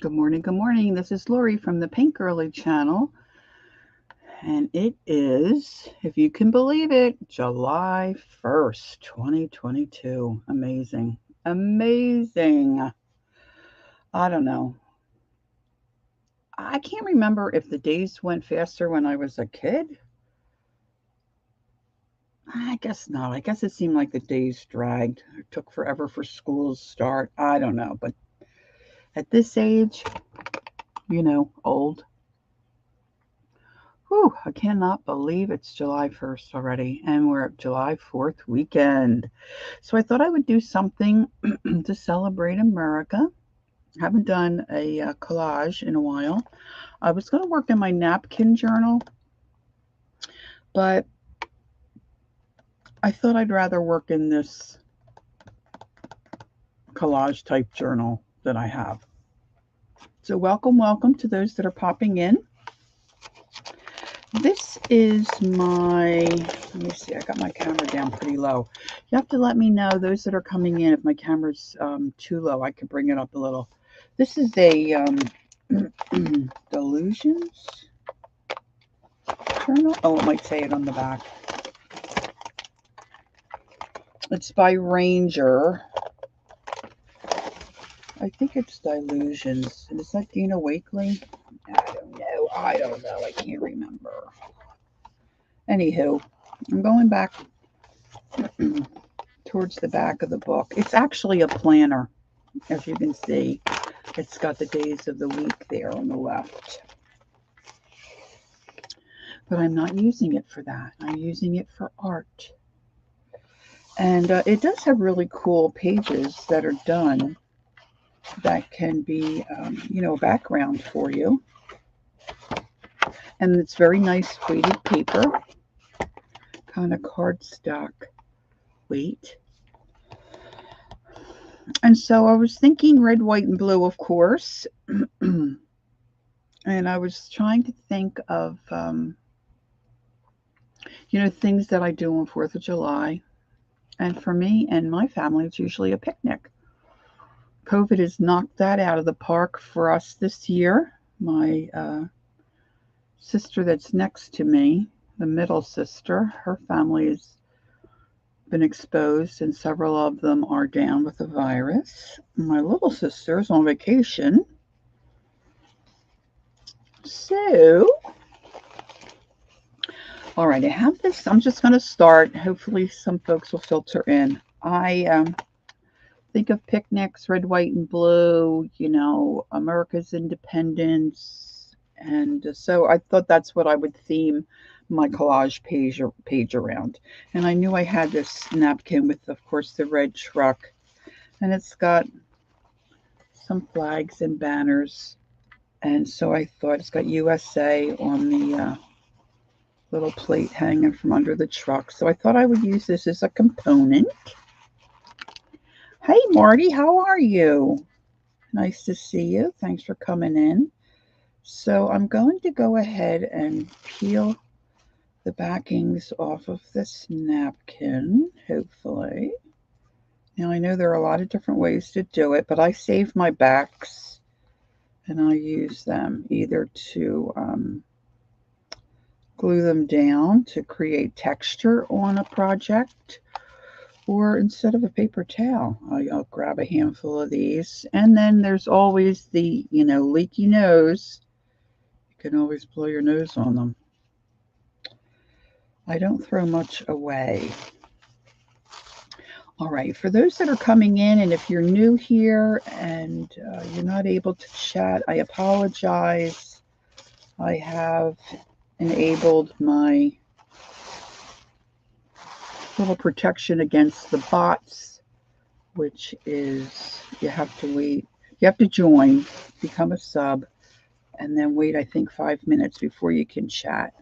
Good morning, good morning. This is Lori from the Pink Girly channel. And it is, if you can believe it, July 1st, 2022. Amazing. Amazing. I don't know. I can't remember if the days went faster when I was a kid. I guess not. I guess it seemed like the days dragged. It took forever for school to start. I don't know. But at this age, old. Whew, I cannot believe it's July 1st already, and we're at July 4th weekend. So I thought I would do something to celebrate America. I haven't done a collage in a while. I was going to work in my napkin journal, but I thought I'd rather work in this collage type journal that I have. So welcome, welcome to those that are popping in. This is let me see, I got my camera down pretty low. You have to let me know, those that are coming in, if my camera's too low, I could bring it up a little. This is a Delusions journal. Oh, it might say it on the back. It's by Ranger. I think it's Delusions. Is that Dina Wakley? I don't know. I can't remember. Anywho, I'm going back towards the back of the book. It's actually a planner, as you can see. It's got the days of the week there on the left. But I'm not using it for that. I'm using it for art. And it does have really cool pages that are done that can be, a background for you. And it's very nice weighted paper, kind of cardstock weight. And so I was thinking red, white, and blue, of course. And I was trying to think of, things that I do on 4th of July. And for me and my family, it's usually a picnic. COVID has knocked that out of the park for us this year. My sister that's next to me, the middle sister, her family has been exposed, and several of them are down with the virus. My little sister is on vacation. So, all right, I have this. I'm just going to start. Hopefully, some folks will filter in. I think of picnics, red, white, and blue, America's independence. And so I thought that's what I would theme my collage page around. And I knew I had this napkin with, of course, the red truck. And it's got some flags and banners. And so I thought it's got USA on the little plate hanging from under the truck. So I thought I would use this as a component. Hey, Marty, how are you? Nice to see you. Thanks for coming in. So I'm going to go ahead and peel the backings off of this napkin, hopefully. Now, I know there are a lot of different ways to do it, but I save my backs and I use them either to glue them down to create texture on a project, or instead of a paper towel, I'll grab a handful of these. And then there's always the, leaky nose. You can always blow your nose on them. I don't throw much away. All right, for those that are coming in, and if you're new here and you're not able to chat, I apologize. I have enabled my little protection against the bots, which is you have to wait. You have to join, become a sub, and then wait, I think, 5 minutes before you can chat.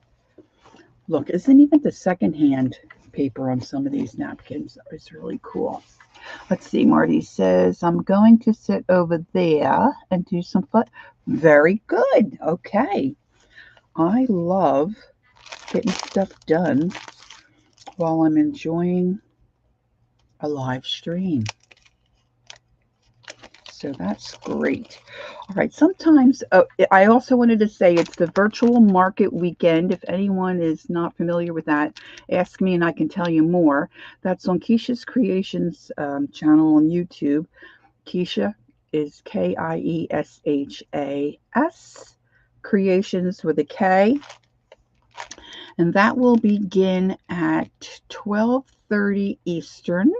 Look, isn't even the secondhand paper on some of these napkins is really cool. Let's see, Marty says, I'm going to sit over there and do some fun. Very good. Okay. I love getting stuff done while I'm enjoying a live stream. So that's great. All right. Sometimes I also wanted to say it's the virtual market weekend. If anyone is not familiar with that, ask me and I can tell you more. That's on Keisha's Creations channel on YouTube. Keisha is Kieshas, Creations with a K. And that will begin at 12:30 Eastern.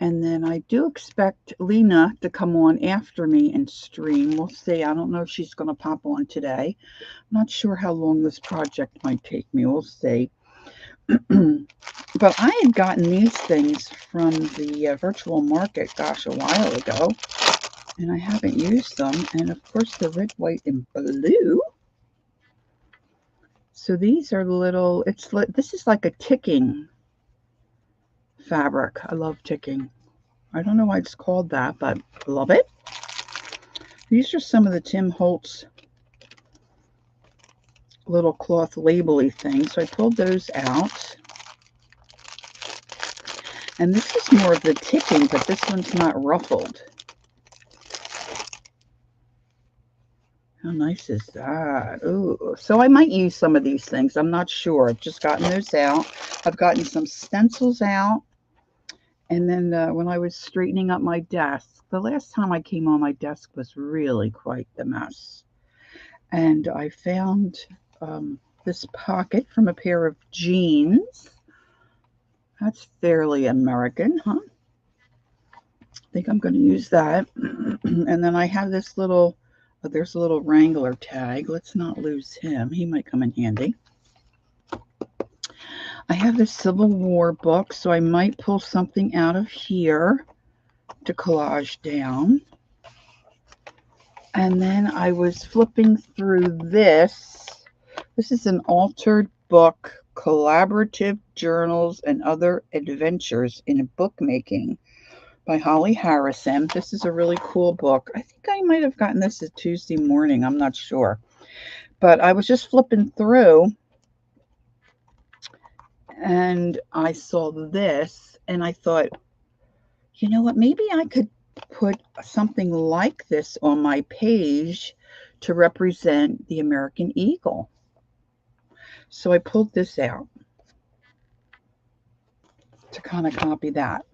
And then I do expect Lena to come on after me and stream. We'll see. I don't know if she's going to pop on today. I'm not sure how long this project might take me. We'll see. But I had gotten these things from the virtual market, gosh, a while ago. And I haven't used them. And of course, the red, white, and blue. So these are little, this is like a ticking fabric. I love ticking. I don't know why it's called that, but I love it. These are some of the Tim Holtz little cloth label-y things. So I pulled those out. And this is more of the ticking, but this one's not ruffled. How nice is that? Ooh, so I might use some of these things. I'm not sure. I've just gotten those out. I've gotten some stencils out. And then when I was straightening up my desk, the last time I came on, my desk was really quite the mess. And I found this pocket from a pair of jeans. That's fairly American, huh? I think I'm going to use that. And then I have this little, there's a little Wrangler tag. Let's not lose him. He might come in handy. I have this Civil War book, so I might pull something out of here to collage down. And then I was flipping through this. This is an altered book, Collaborative Journals and Other Adventures in Bookmaking by Holly Harrison. This is a really cool book. I think I might have gotten this a Tuesday morning. I'm not sure. But I was just flipping through and I saw this and I thought, you know what, maybe I could put something like this on my page to represent the American eagle. So I pulled this out to kind of copy that.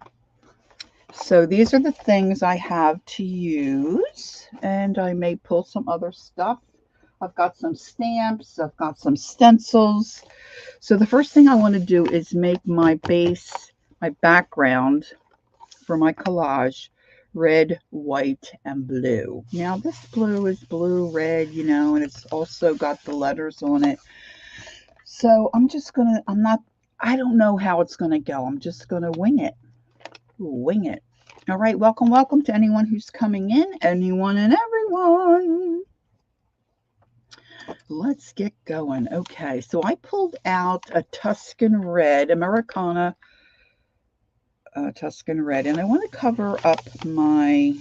So these are the things I have to use, and I may pull some other stuff. I've got some stamps, I've got some stencils. So the first thing I want to do is make my base, my background for my collage, red, white, and blue. Now this blue is blue, red, you know, and it's also got the letters on it. So I'm just going to, I don't know how it's going to go. I'm just going to wing it. Wing it. All right, welcome to anyone who's coming in, anyone and everyone. Let's get going. Okay, so I pulled out a Tuscan Red, Americana Tuscan Red, and I want to cover up my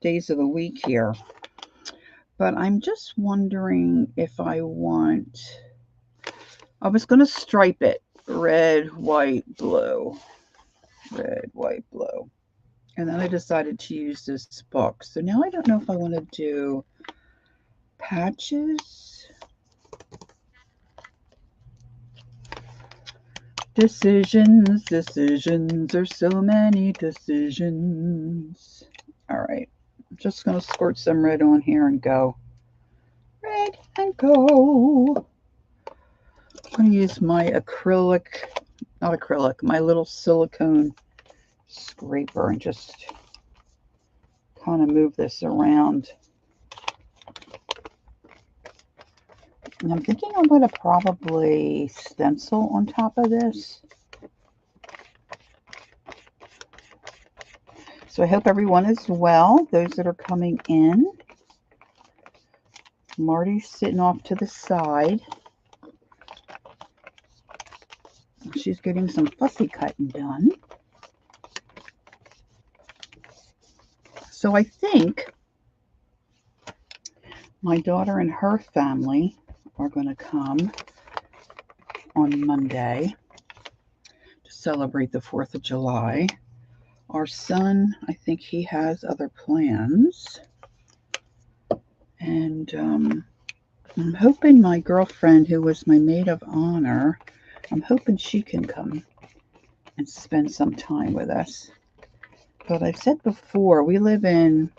days of the week here. But I'm just wondering if I was going to stripe it. Red, white, blue. Red, white, blue. And then I decided to use this book. So now I don't know if I want to do patches. Decisions. There's so many decisions. All right. I'm just going to squirt some red on here and go. Red and go. I'm going to use my my little silicone scraper and just kind of move this around. And I'm thinking I'm going to probably stencil on top of this. So I hope everyone is well, those that are coming in. Marty's sitting off to the side. She's getting some fussy cutting done. So I think my daughter and her family are going to come on Monday to celebrate the 4th of July. our son, I think he has other plans. And I'm hoping my girlfriend, who was my maid of honor, I'm hoping she can come and spend some time with us. But I've said before, we live in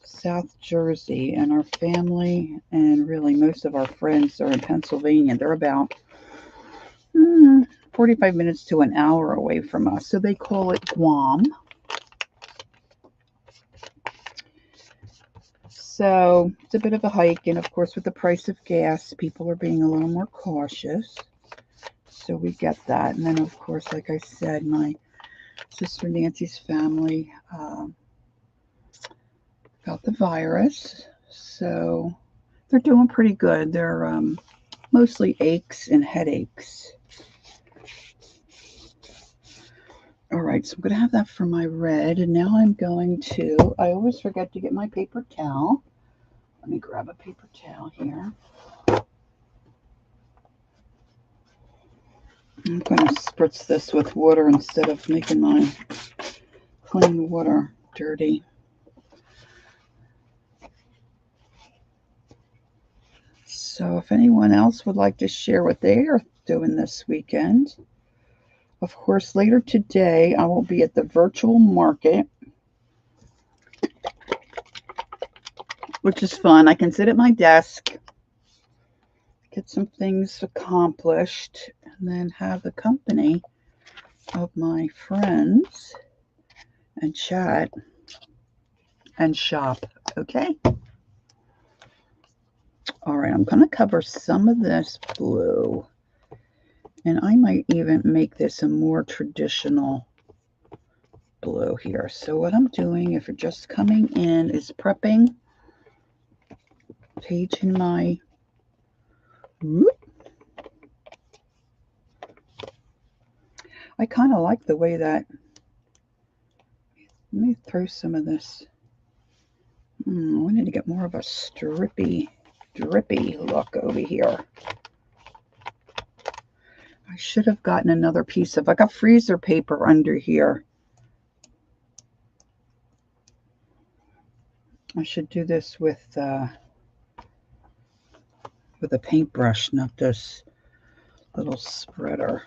South Jersey, and our family and really most of our friends are in Pennsylvania. They're about 45 minutes to an hour away from us. So they call it Guam. So it's a bit of a hike. And of course, with the price of gas, people are being a little more cautious. So we get that. And then, of course, like I said, my sister Nancy's family got the virus. So they're doing pretty good. They're mostly aches and headaches. All right, so I'm going to have that for my red. And now I'm going to, I always forget to get my paper towel. Let me grab a paper towel here. I'm going to spritz this with water instead of making my clean water dirty. So if anyone else would like to share what they are doing this weekend, of course, later today I will be at the virtual market, which is fun. I can sit at my desk, get some things accomplished, and then have the company of my friends and chat and shop. Okay? All right, I'm going to cover some of this blue, and I might even make this a more traditional blue here. So what I'm doing, if you're just coming in, is prepping page in my I kind of like the way that, let me throw some of this. We need to get more of a drippy look over here. I should have gotten another piece of, I got freezer paper under here. I should do this with a paintbrush, not this little spreader.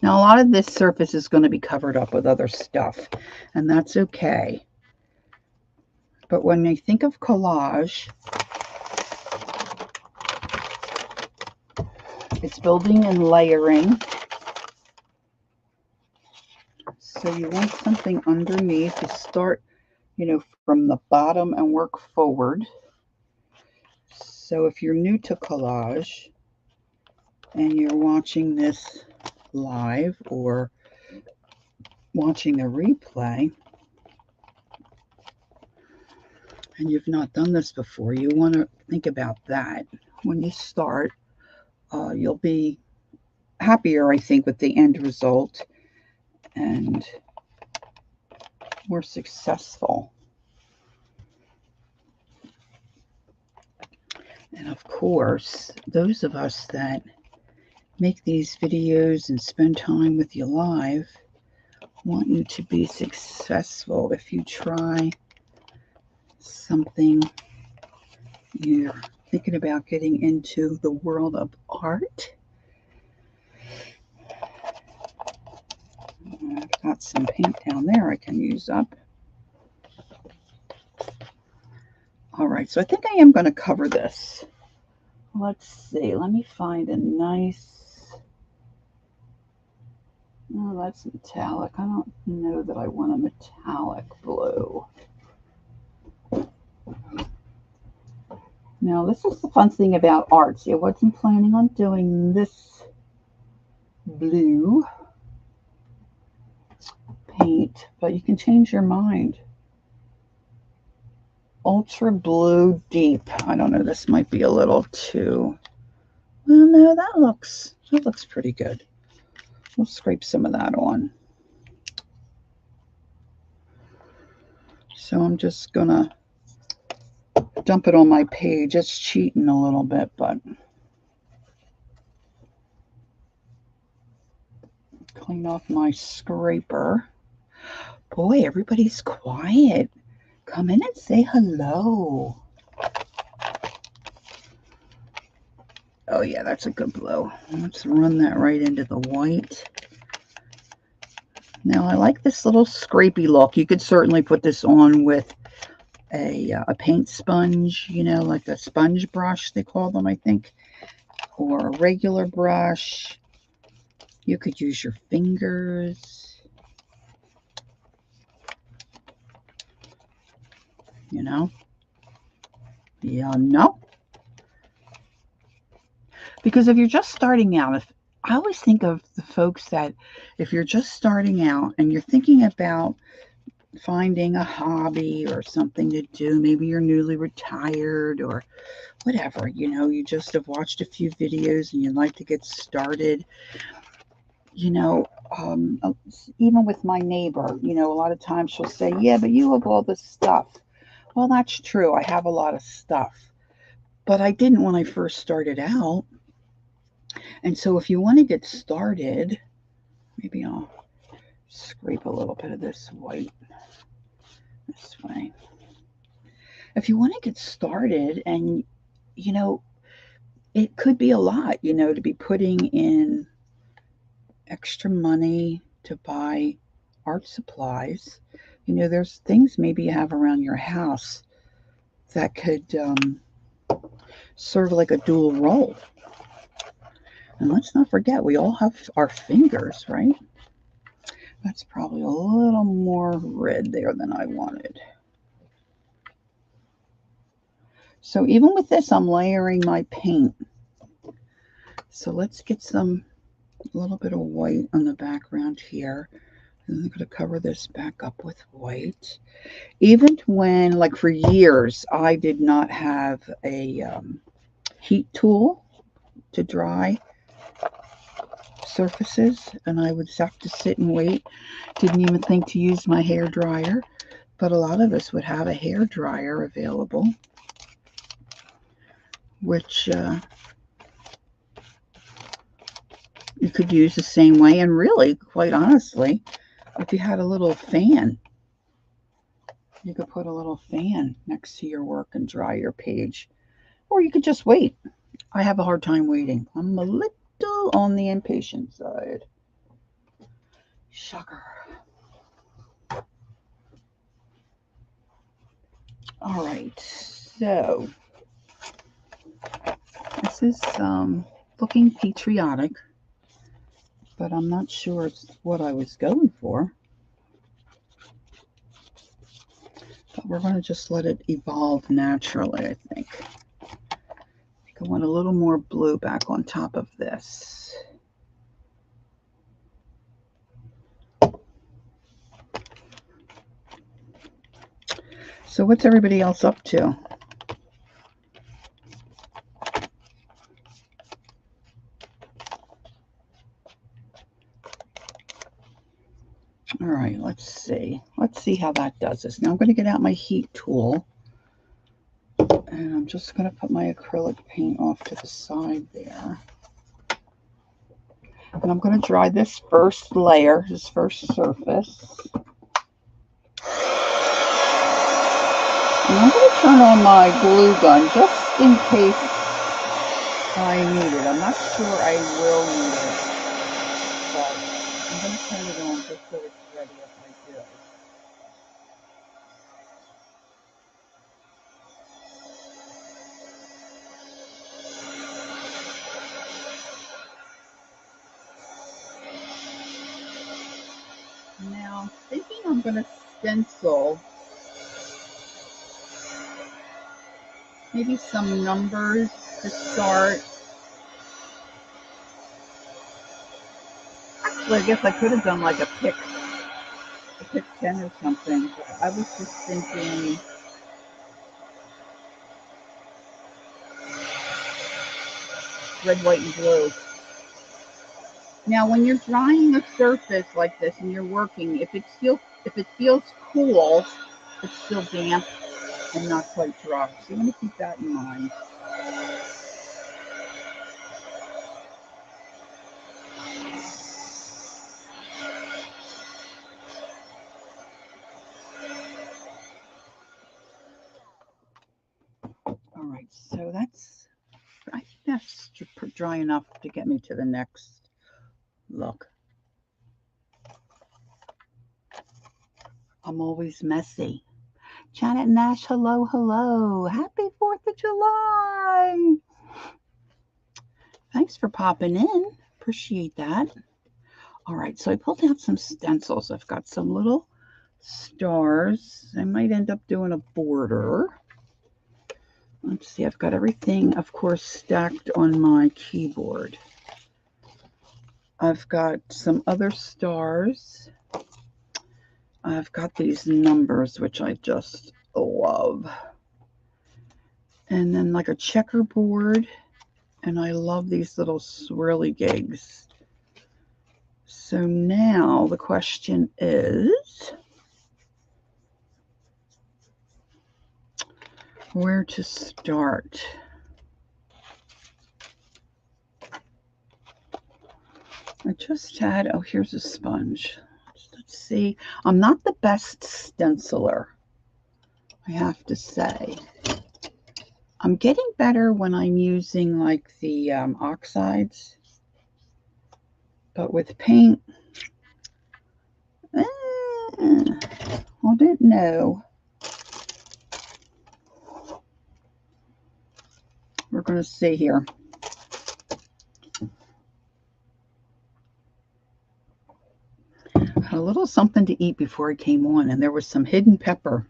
Now, a lot of this surface is going to be covered up with other stuff, and that's okay. But when you think of collage, it's building and layering. So you want something underneath to start, from the bottom and work forward. So if you're new to collage and you're watching this live or watching the replay and you've not done this before, you want to think about that. When you start, you'll be happier, I think, with the end result and more successful. And of course, those of us that make these videos and spend time with you live want you to be successful. If you try something, you're thinking about getting into the world of art. I've got some paint down there I can use up. All right, so I think I am going to cover this. Let's see. Let me find a nice, oh, that's metallic. I don't know that I want a metallic blue. Now, this is the fun thing about art. See, I wasn't planning on doing this blue paint, but you can change your mind. Ultra blue deep. I don't know, this might be a little too, well, no, that looks pretty good. We'll scrape some of that on. So I'm just gonna dump it on my page. It's cheating a little bit, but clean off my scraper. Boy, everybody's quiet. Come in and say hello. Oh yeah, that's a good blow. Let's run that right into the white. Now I like this little scrapey look. You could certainly put this on with a paint sponge, you know, like a sponge brush, they call them, I think, or a regular brush. You could use your fingers, you know. Yeah, no. Because if you're just starting out, I always think of the folks that if you're just starting out and you're thinking about finding a hobby or something to do, maybe you're newly retired or whatever, you know, you just have watched a few videos and you'd like to get started, you know, even with my neighbor, you know, a lot of times she'll say, yeah, but you have all this stuff. Well, that's true. I have a lot of stuff, but I didn't when I first started out. And so if you want to get started, maybe I'll scrape a little bit of this white this way. If you want to get started and, you know, it could be a lot, you know, to be putting in extra money to buy art supplies. You know, there's things maybe you have around your house that could serve like a dual role. And let's not forget, we all have our fingers, right? That's probably a little more red there than I wanted. So even with this, I'm layering my paint. So let's get a little bit of white on the background here. And I'm going to cover this back up with white. Even when, like for years, I did not have a heat tool to dry surfaces, and I would have to sit and wait. Didn't even think to use my hair dryer, but a lot of us would have a hair dryer available, which you could use the same way. And really, quite honestly, if you had a little fan, you could put a little fan next to your work and dry your page, or you could just wait. I have a hard time waiting. I'm a little on the impatient side. Shocker. All right, so this is looking patriotic, but I'm not sure it's what I was going for. But we're going to just let it evolve naturally, I think. I want a little more blue back on top of this. So what's everybody else up to? All right, let's see. Let's see how that does this. Now I'm going to get out my heat tool. And I'm just going to put my acrylic paint off to the side there. And I'm going to dry this first layer, this first surface. And I'm going to turn on my glue gun just in case I need it. I'm not sure I will need it, but I'm going to turn it on just so it's ready if I do. Now, I'm thinking I'm going to stencil maybe some numbers to start. Actually, I guess I could have done like a pick 10 or something. But I was just thinking red, white, and blue. Now, when you're drying a surface like this and you're working, if it feels cool, it's still damp. and not quite dry. So you want to keep that in mind. All right, so I think that's dry enough to get me to the next look. I'm always messy. Janet Nash, hello, hello. Happy 4th of July. Thanks for popping in. Appreciate that. All right, so I pulled out some stencils. I've got some little stars. I might end up doing a border. Let's see, I've got everything, of course, stacked on my keyboard. I've got some other stars. I've got these numbers, which I just love. And then like a checkerboard. And I love these little swirly gigs. So now the question is, where to start? I just had, oh, here's a sponge. Let's see. I'm not the best stenciler, I have to say. I'm getting better when I'm using like the oxides, but with paint, I don't know. We're going to see here. Had a little something to eat before I came on, and there was some hidden pepper.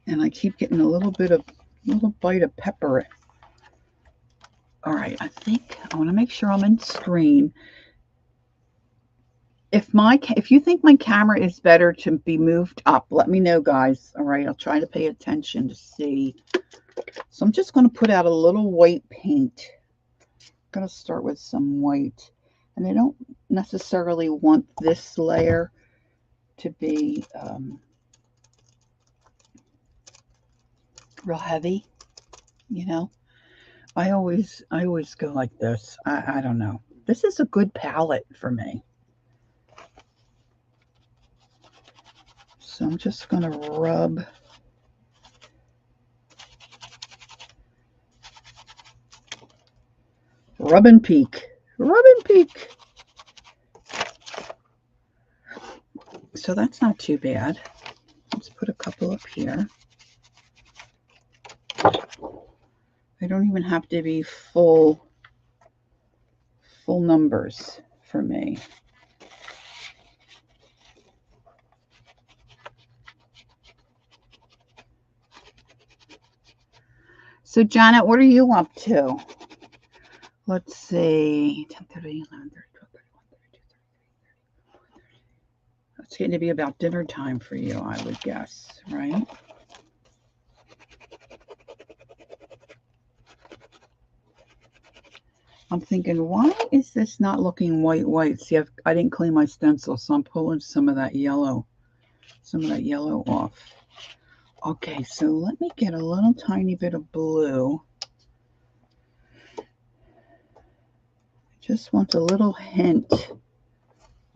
And I keep getting a little bite of pepper. All right, I think I want to make sure I'm in screen. If you think my camera is better to be moved up, let me know, guys. All right, I'll try to pay attention to see. So I'm just going to put out a little white paint. I'm going to start with some white. And I don't necessarily want this layer to be real heavy, you know. I always go like this. I don't know. This is a good palette for me. So I'm just going to rub and peek. Rub and peek. So that's not too bad. Let's put a couple up here. They don't even have to be full numbers for me. So Janet, what are you up to? Let's see. 10:30, 11:30, 12:30, 1:30, 2:30. It's getting to be about dinner time for you, I would guess, right? I'm thinking, why is this not looking white? See, I didn't clean my stencil, so I'm pulling some of that yellow off. Okay, so let me get a little tiny bit of blue. Just want a little hint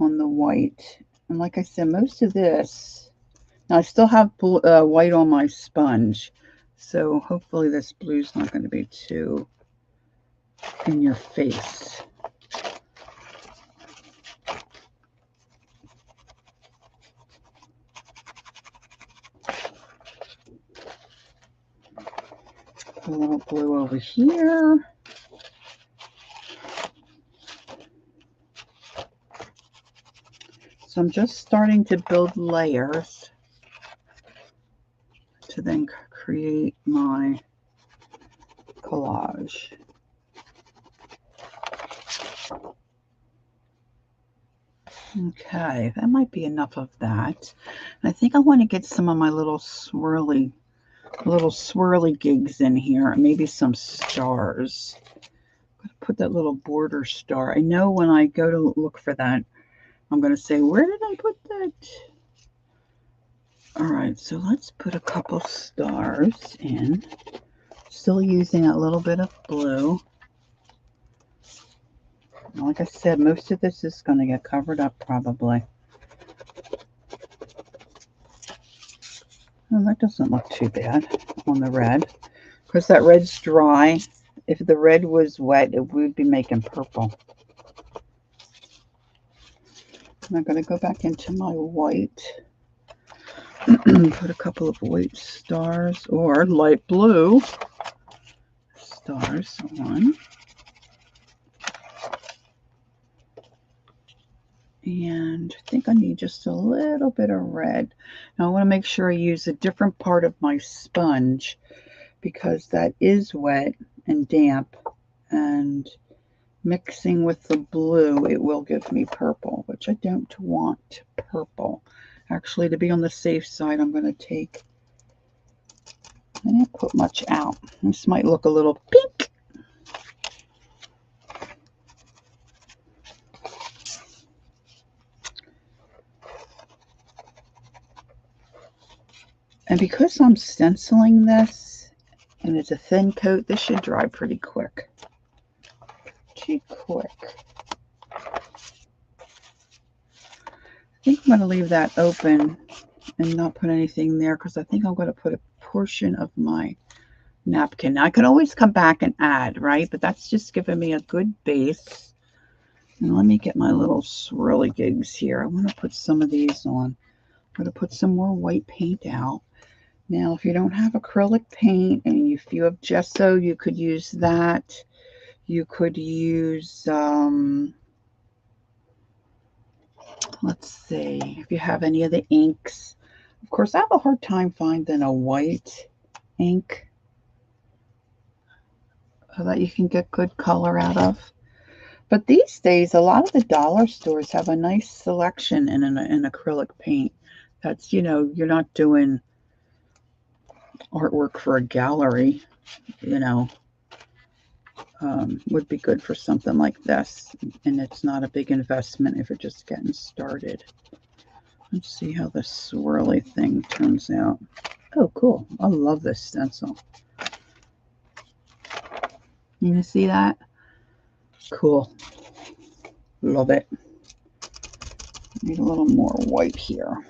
on the white. And like I said, most of this, now I still have white on my sponge. So hopefully this blue's not going to be too in your face. Put a little blue over here. So I'm just starting to build layers to then create my collage. Okay, that might be enough of that. And I think I want to get some of my little swirly gigs in here, and maybe some stars. I'm going to put that little border star. I know when I go to look for that, I'm going to say, where did I put that? All right, so let's put a couple stars in. Still using a little bit of blue. Like I said, most of this is going to get covered up probably. Well, that doesn't look too bad on the red. Because that red's dry. If the red was wet, it would be making purple. I'm going to go back into my white. Put a couple of white stars or light blue stars on. And I think I need just a little bit of red. Now I want to make sure I use a different part of my sponge because that is wet and damp, and mixing with the blue it will give me purple, which I don't want purple. Actually, to be on the safe side, I'm going to take, I didn't put much out. This might look a little pink. And because I'm stenciling this and it's a thin coat, this should dry pretty quick. Pretty quick. I think I'm going to leave that open and not put anything there because I think I'm going to put a portion of my napkin. Now, I could always come back and add, right? But that's just giving me a good base. And let me get my little swirly gigs here. I want to put some of these on. I'm going to put some more white paint out. Now, if you don't have acrylic paint and if you have gesso, you could use that. You could use, let's see, if you have any of the inks. Of course, I have a hard time finding a white ink so that you can get good color out of. But these days, a lot of the dollar stores have a nice selection in acrylic paint. That's, you know, you're not doing artwork for a gallery, you know, would be good for something like this. And it's not a big investment if you're just getting started. Let's see how this swirly thing turns out. Oh, cool. I love this stencil. You see that? Cool. Love it. Need a little more white here.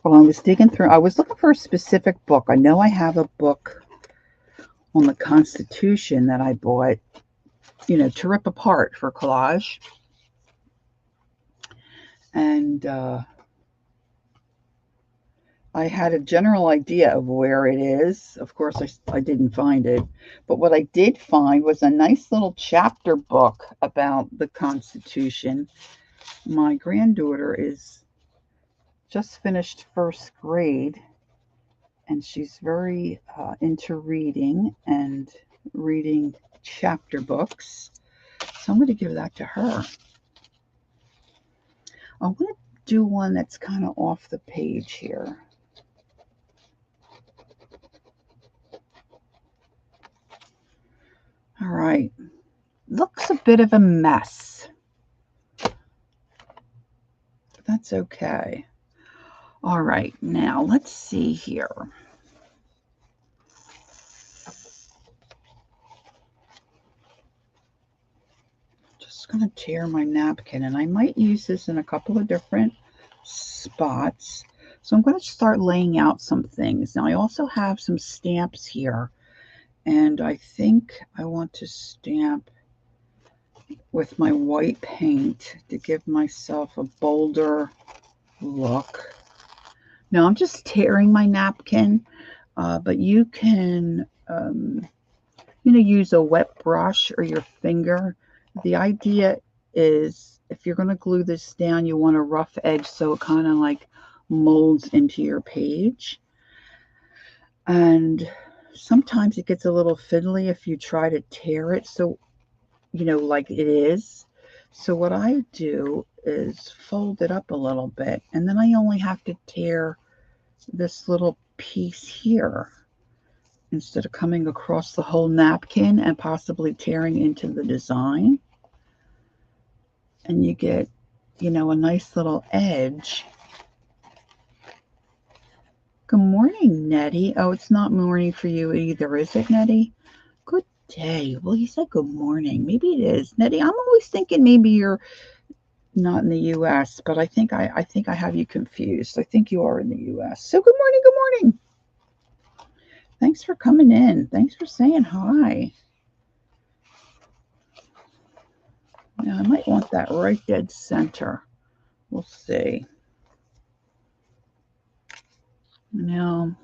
Well, I was digging through, I was looking for a specific book. I know I have a book on the Constitution that I bought, you know, to rip apart for collage. And I had a general idea of where it is. Of course, I didn't find it. But what I did find was a nice little chapter book about the Constitution. My granddaughter is just finished first grade, and she's very into reading and reading chapter books. So I'm going to give that to her. I want to do one that's kind of off the page here. All right. Looks a bit of a mess. But that's okay. All right. Now let's see here. Just going to tear my napkin, and I might use this in a couple of different spots. So I'm going to start laying out some things. Now I also have some stamps here, and I think I want to stamp with my white paint to give myself a bolder look. Now I'm just tearing my napkin, but you can, you know, use a wet brush or your finger. The idea is if you're going to glue this down, you want a rough edge so it kind of like molds into your page. And sometimes it gets a little fiddly if you try to tear it, so, you know, like it is. So what I do is fold it up a little bit, and then I only have to tear this little piece here instead of coming across the whole napkin and possibly tearing into the design. and you get, you know, a nice little edge. Good morning, Nettie. Oh, it's not morning for you either, is it, Nettie? Good day. Well, you said good morning. Maybe it is, Nettie. I'm always thinking maybe you're not in the U.S., but I think I have you confused. I think you are in the U.S. So good morning, good morning. Thanks for coming in. Thanks for saying hi. Now, I might want that right dead center. We'll see. Now,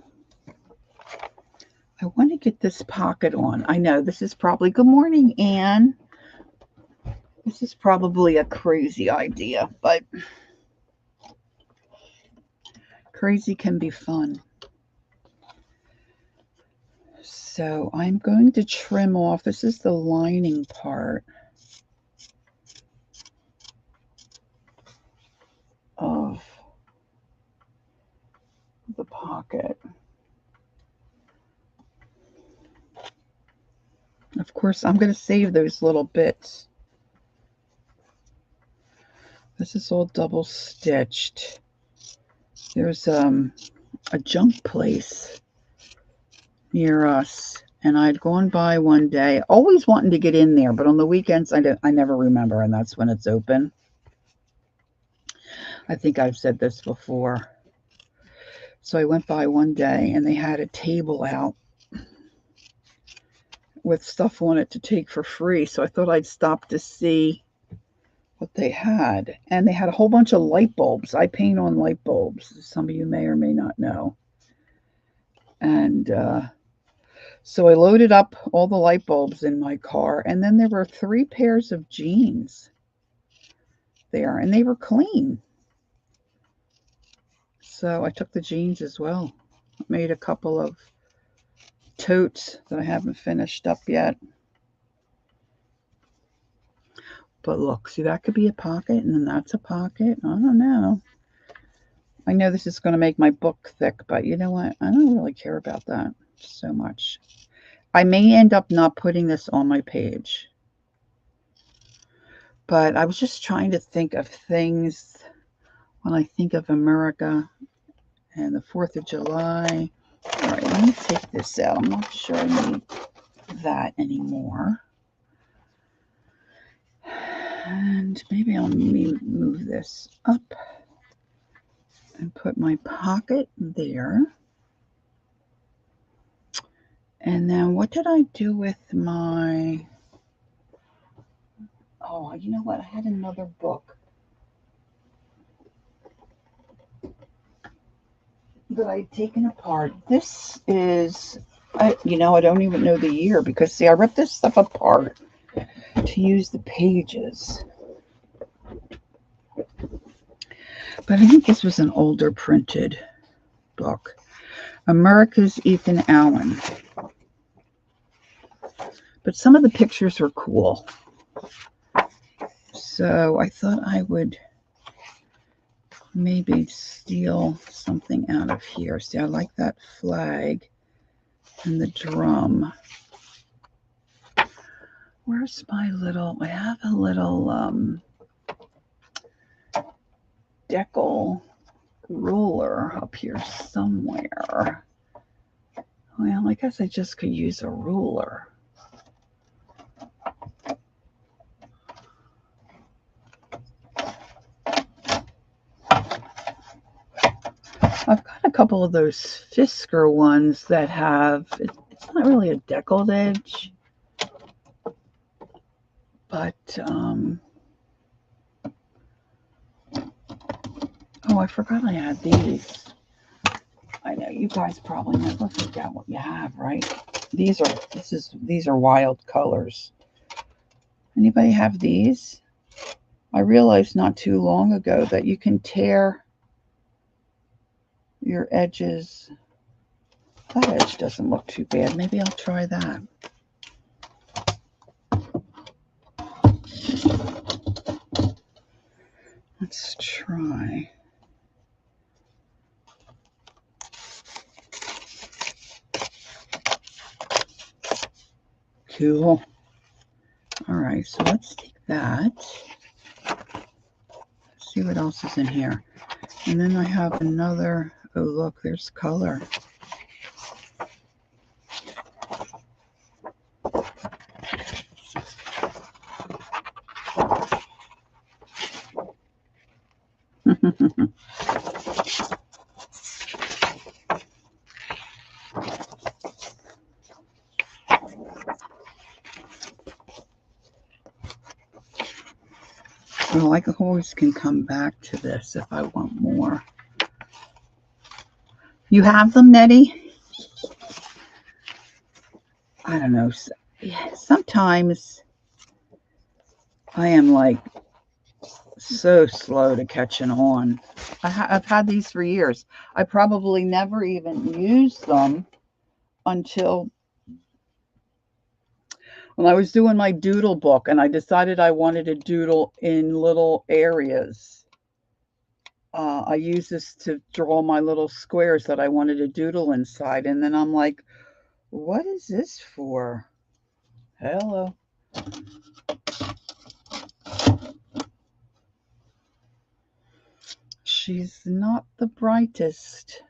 I want to get this pocket on. I know this is probably, good morning, Anne. This is probably a crazy idea, but crazy can be fun. So I'm going to trim off, this is the lining part of the pocket. Of course, I'm going to save those little bits. This is all double stitched. There's a junk place near us, and I'd gone by one day, always wanting to get in there, but on the weekends I never remember, and that's when it's open. I think I've said this before. So I went by one day, and they had a table out with stuff on it to take for free. So I thought I'd stop to see what they had. And they had a whole bunch of light bulbs. I paint on light bulbs, some of you may or may not know. And so I loaded up all the light bulbs in my car, and then there were 3 pairs of jeans there, and they were clean. So I took the jeans as well. Made a couple of totes that I haven't finished up yet. But look, see, that could be a pocket, and then that's a pocket. I don't know. I know this is going to make my book thick, but you know what? I don't really care about that so much. I may end up not putting this on my page. But I was just trying to think of things when I think of America and the 4th of July. All right, let me take this out. I'm not sure I need that anymore. And maybe I'll move this up and put my pocket there. And then what did I do with my... Oh, you know what? I had another book that I'd taken apart. This is, I don't even know the year because, see, I ripped this stuff apart to use the pages. But I think this was an older printed book. America's Ethan Allen. But some of the pictures were cool. So I thought I would maybe steal something out of here. See, I like that flag and the drum. Where's my little, I have a little decal ruler up here somewhere. Well, I guess I just could use a ruler. I've got a couple of those Fisker ones that have, it's not really a deckled edge, but, oh, I forgot I had these. I know you guys probably never forget what you have, right? These are wild colors. Anybody have these? I realized not too long ago that you can tear your edges. That edge doesn't look too bad. Maybe I'll try that. Let's try. Cool. All right, so let's take that. see what else is in here. And then I have another, oh look, there's color. Well, I always can come back to this if I want more. You have them, Nettie? I don't know. Sometimes I am like so slow to catching on. I've had these for years. I probably never even used them until when I was doing my doodle book and I decided I wanted to doodle in little areas. I use this to draw my little squares that I wanted to doodle inside. And then I'm like, what is this for? Hello. She's not the brightest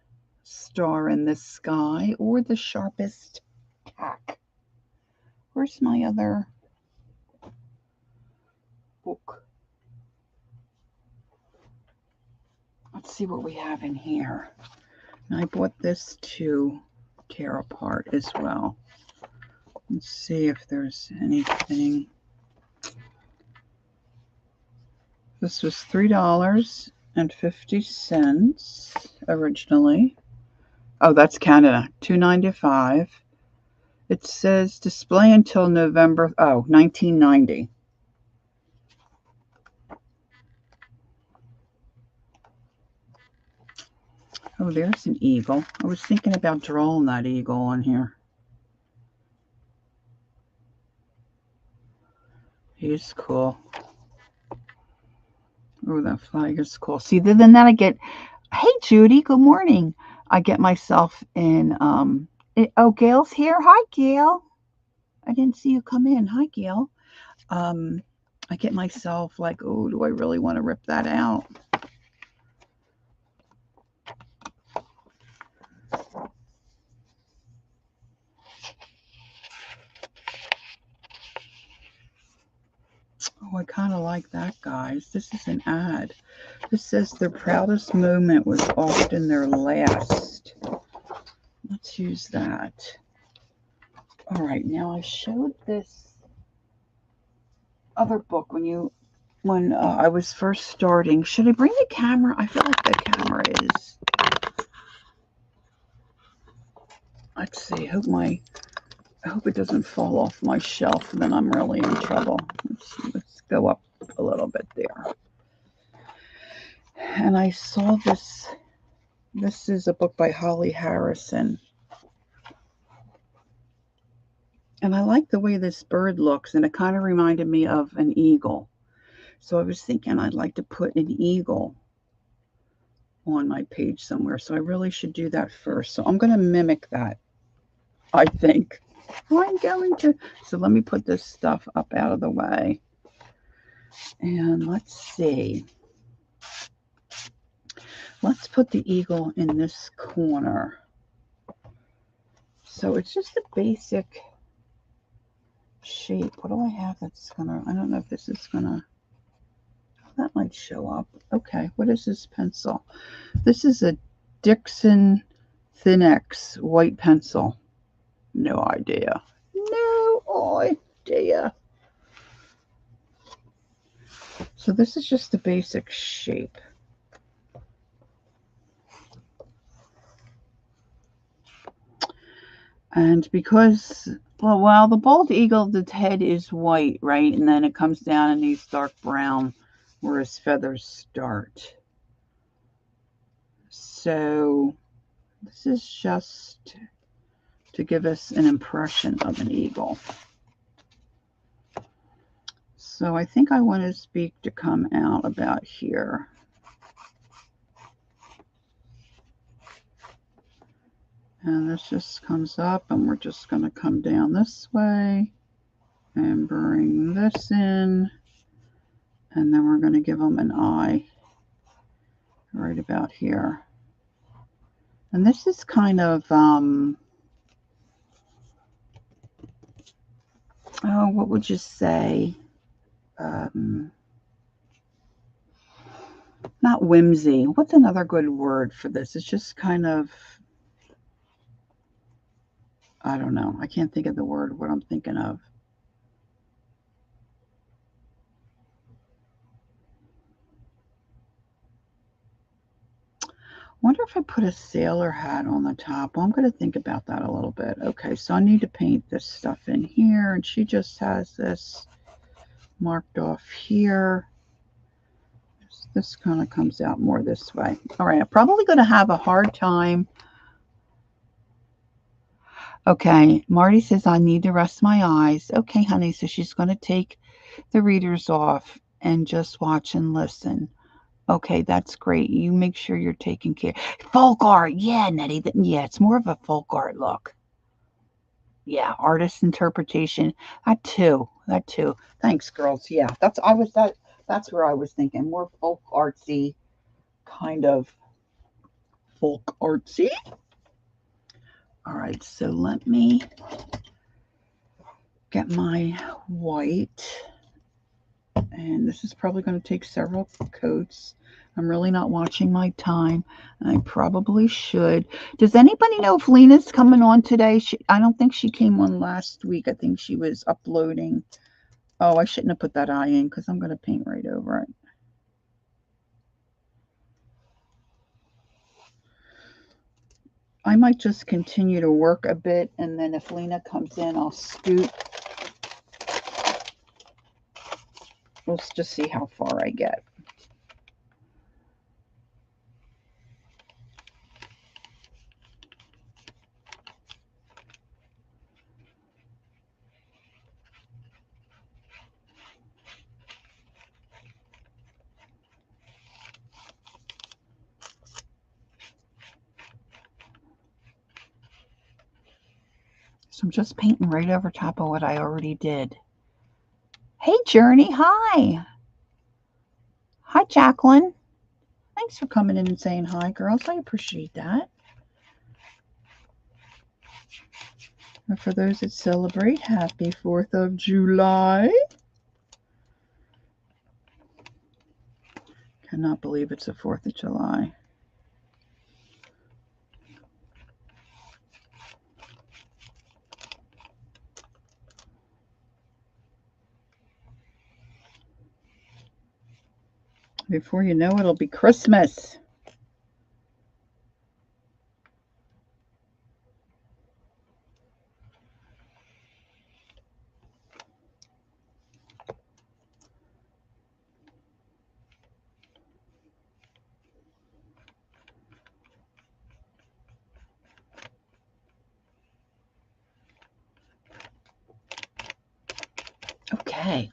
star in the sky or the sharpest tack. Where's my other book? Let's see what we have in here. And I bought this to tear apart as well. Let's see if there's anything. This was $3.50 originally. Oh, that's Canada. $2.95. It says display until November, 1990. Oh, there's an eagle. I was thinking about drawing that eagle on here. He's cool. Oh, that flag is cool. See, then that I get, hey, Judy, good morning. I get myself in, oh, Gail's here. Hi, Gail. I didn't see you come in. Hi, Gail. I get myself like, oh, do I really want to rip that out? Oh, I kind of like that, guys. This is an ad. This says their proudest moment was often their last. Let's use that. All right, now I showed this other book when I was first starting. Should I bring the camera? I feel like the camera is. Let's see. I hope it doesn't fall off my shelf, and then I'm really in trouble. Let's go up a little bit there. And I saw this. This is a book by Holly Harrison. And I like the way this bird looks, and it kind of reminded me of an eagle. So I was thinking I'd like to put an eagle on my page somewhere. So I really should do that first. So I'm going to mimic that, I think. I'm going to. So let me put this stuff up out of the way. And let's see. Let's put the eagle in this corner. So it's just a basic shape. What do I have that's gonna, I don't know if this is gonna, that might show up. Okay, what is this pencil? This is a Dixon Thin X white pencil. No idea. No idea. So this is just a basic shape. And because, well, the bald eagle, the head is white, right? And then it comes down and he's dark brown where his feathers start. So this is just to give us an impression of an eagle. So I think I want his beak to come out about here. And this just comes up, and we're just going to come down this way and bring this in. And then we're going to give him an eye right about here. And this is kind of, oh, what would you say? Um, Not whimsy. What's another good word for this? It's just kind of, I don't know. I can't think of the word, what I'm thinking of. Wonder if I put a sailor hat on the top. Well, I'm going to think about that a little bit. Okay, so I need to paint this stuff in here, and she just has this marked off here. This kind of comes out more this way. All right, I'm probably going to have a hard time. Okay, Marty says I need to rest my eyes. Okay, honey, so she's going to take the readers off and just watch and listen. Okay, that's great. You make sure you're taking care. Folk art, yeah, Nettie. Yeah, it's more of a folk art look. Yeah, artist interpretation. That too. That too. Thanks, girls. Yeah, that's where I was thinking. More folk artsy, kind of folk artsy. All right, so let me get my white. And this is probably going to take several coats. I'm really not watching my time. I probably should. Does anybody know if Lena's coming on today? I don't think she came on last week. I think she was uploading. Oh, I shouldn't have put that eye in because I'm going to paint right over it. I might just continue to work a bit, and then if Lena comes in, I'll scoot. Let's just see how far I get. So I'm just painting right over top of what I already did. Hey, Journey. Hi. Hi, Jacqueline. Thanks for coming in and saying hi, girls. I appreciate that. And for those that celebrate, happy 4th of July. Cannot believe it's the 4th of July. Before you know it, it'll be Christmas. Okay.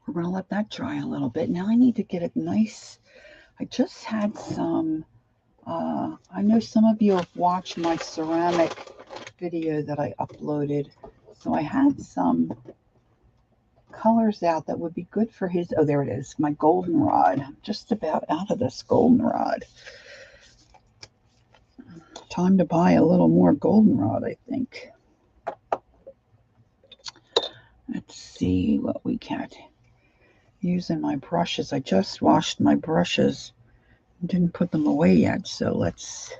We're going to let that dry a little bit. Now I need to get it nice. I just had some, I know some of you have watched my ceramic video that I uploaded. So I had some colors out that would be good for his, oh, there it is, my goldenrod. I'm just about out of this goldenrod. Time to buy a little more goldenrod, I think. Let's see what we got. Using my brushes. I just washed my brushes. Didn't put them away yet, so let's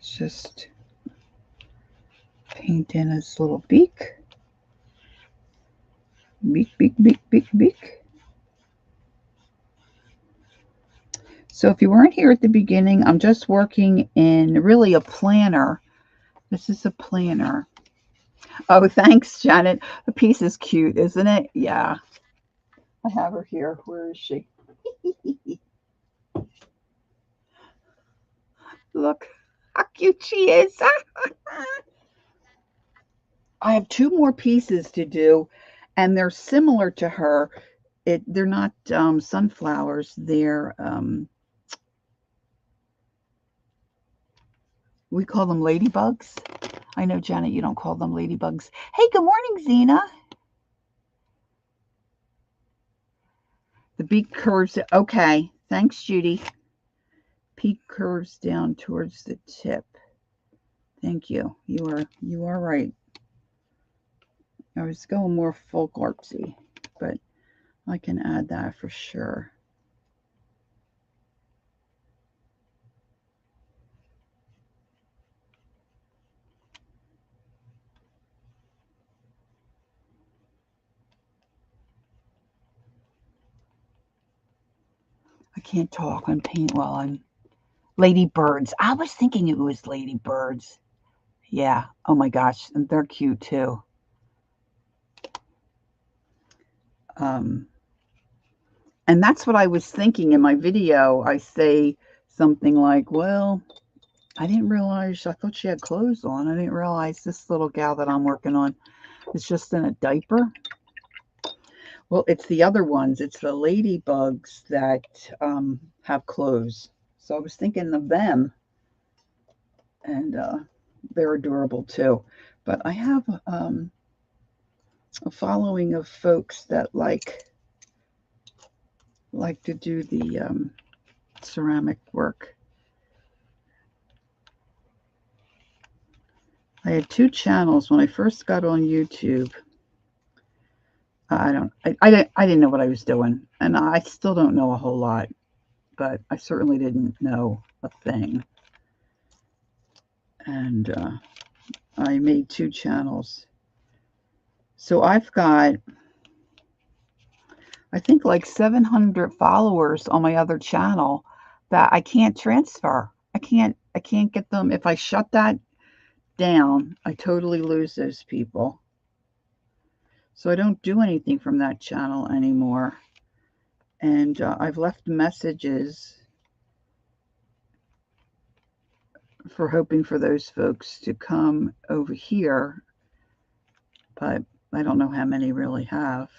just paint in his little beak. Beak, beak, beak, beak, beak. So if you weren't here at the beginning, I'm just working in really a planner. This is a planner. Oh, thanks, Janet. The piece is cute, isn't it? Yeah. I have her here. Where is she? Look how cute she is. I have 2 more pieces to do, and they're similar to her. They're not sunflowers. They're we call them ladybugs. I know, Janet, you don't call them ladybugs. Hey, good morning, Zena. The beak curves. Okay. Thanks, Judy. Peak curves down towards the tip. Thank you. You are right. I was going more folk artsy, but I can add that for sure. I can't talk on paint while I'm ladybirds. I was thinking it was ladybirds. Yeah. Oh my gosh, and they're cute too. Um, and that's what I was thinking in my video. I say something like, "Well, I didn't realize. I thought she had clothes on. I didn't realize this little gal that I'm working on is just in a diaper." Well, it's the other ones. It's the ladybugs that have clothes. So I was thinking of them, and they're adorable too. But I have a following of folks that like to do the ceramic work. I had two channels when I first got on YouTube. I didn't know what I was doing, and I still don't know a whole lot, but I certainly didn't know a thing. And I made two channels. So I've got, I think, like 700 followers on my other channel that I can't transfer. I can't get them. If I shut that down, I totally lose those people. So I don't do anything from that channel anymore. And I've left messages for hoping for those folks to come over here, but I don't know how many really have.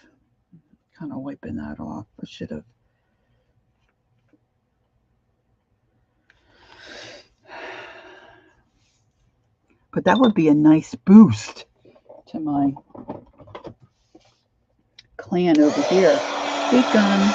Kind of wiping that off. I should have. But that would be a nice boost to my clan over here. Hey, Gun.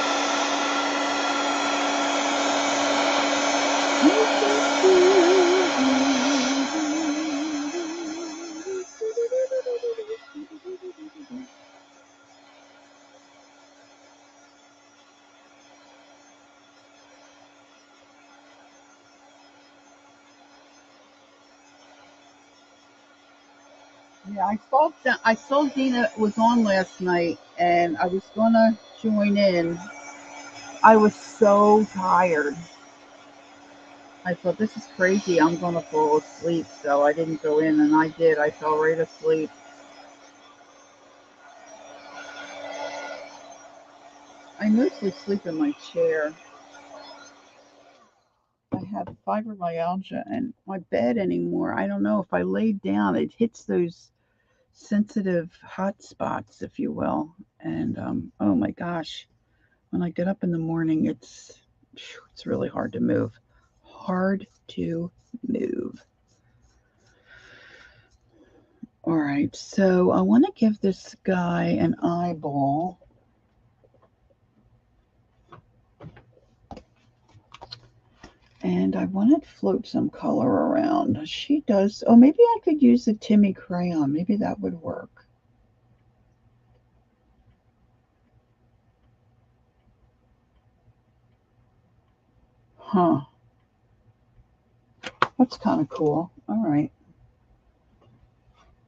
Yeah, I saw Dina was on last night, and I was gonna join in. I was so tired. I thought, this is crazy. I'm gonna fall asleep, so I didn't go in, and I did. I fell right asleep. I mostly sleep in my chair. I have fibromyalgia, and my bed anymore. I don't know, if I lay down, it hits those sensitive hot spots, if you will. And oh my gosh, when I get up in the morning, it's really hard to move. Hard to move. All right, so I want to give this guy an eyeball. And I want to float some color around. She does. Oh, maybe I could use the Timmy crayon. Maybe that would work. Huh. That's kind of cool. All right.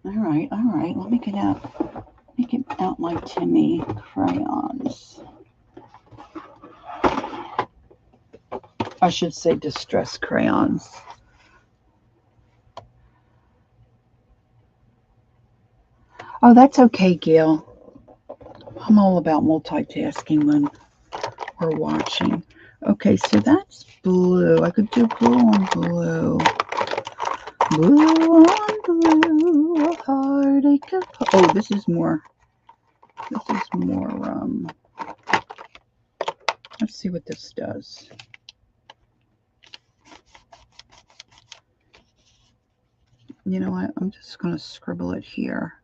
All right. All right. Let me get out my Timmy crayons. I should say distress crayons. Oh, that's okay, Gail. I'm all about multitasking when we're watching. Okay, so that's blue. I could do blue on blue. Blue on blue, a heartache of... Oh, this is more, let's see what this does. You know what? I'm just going to scribble it here.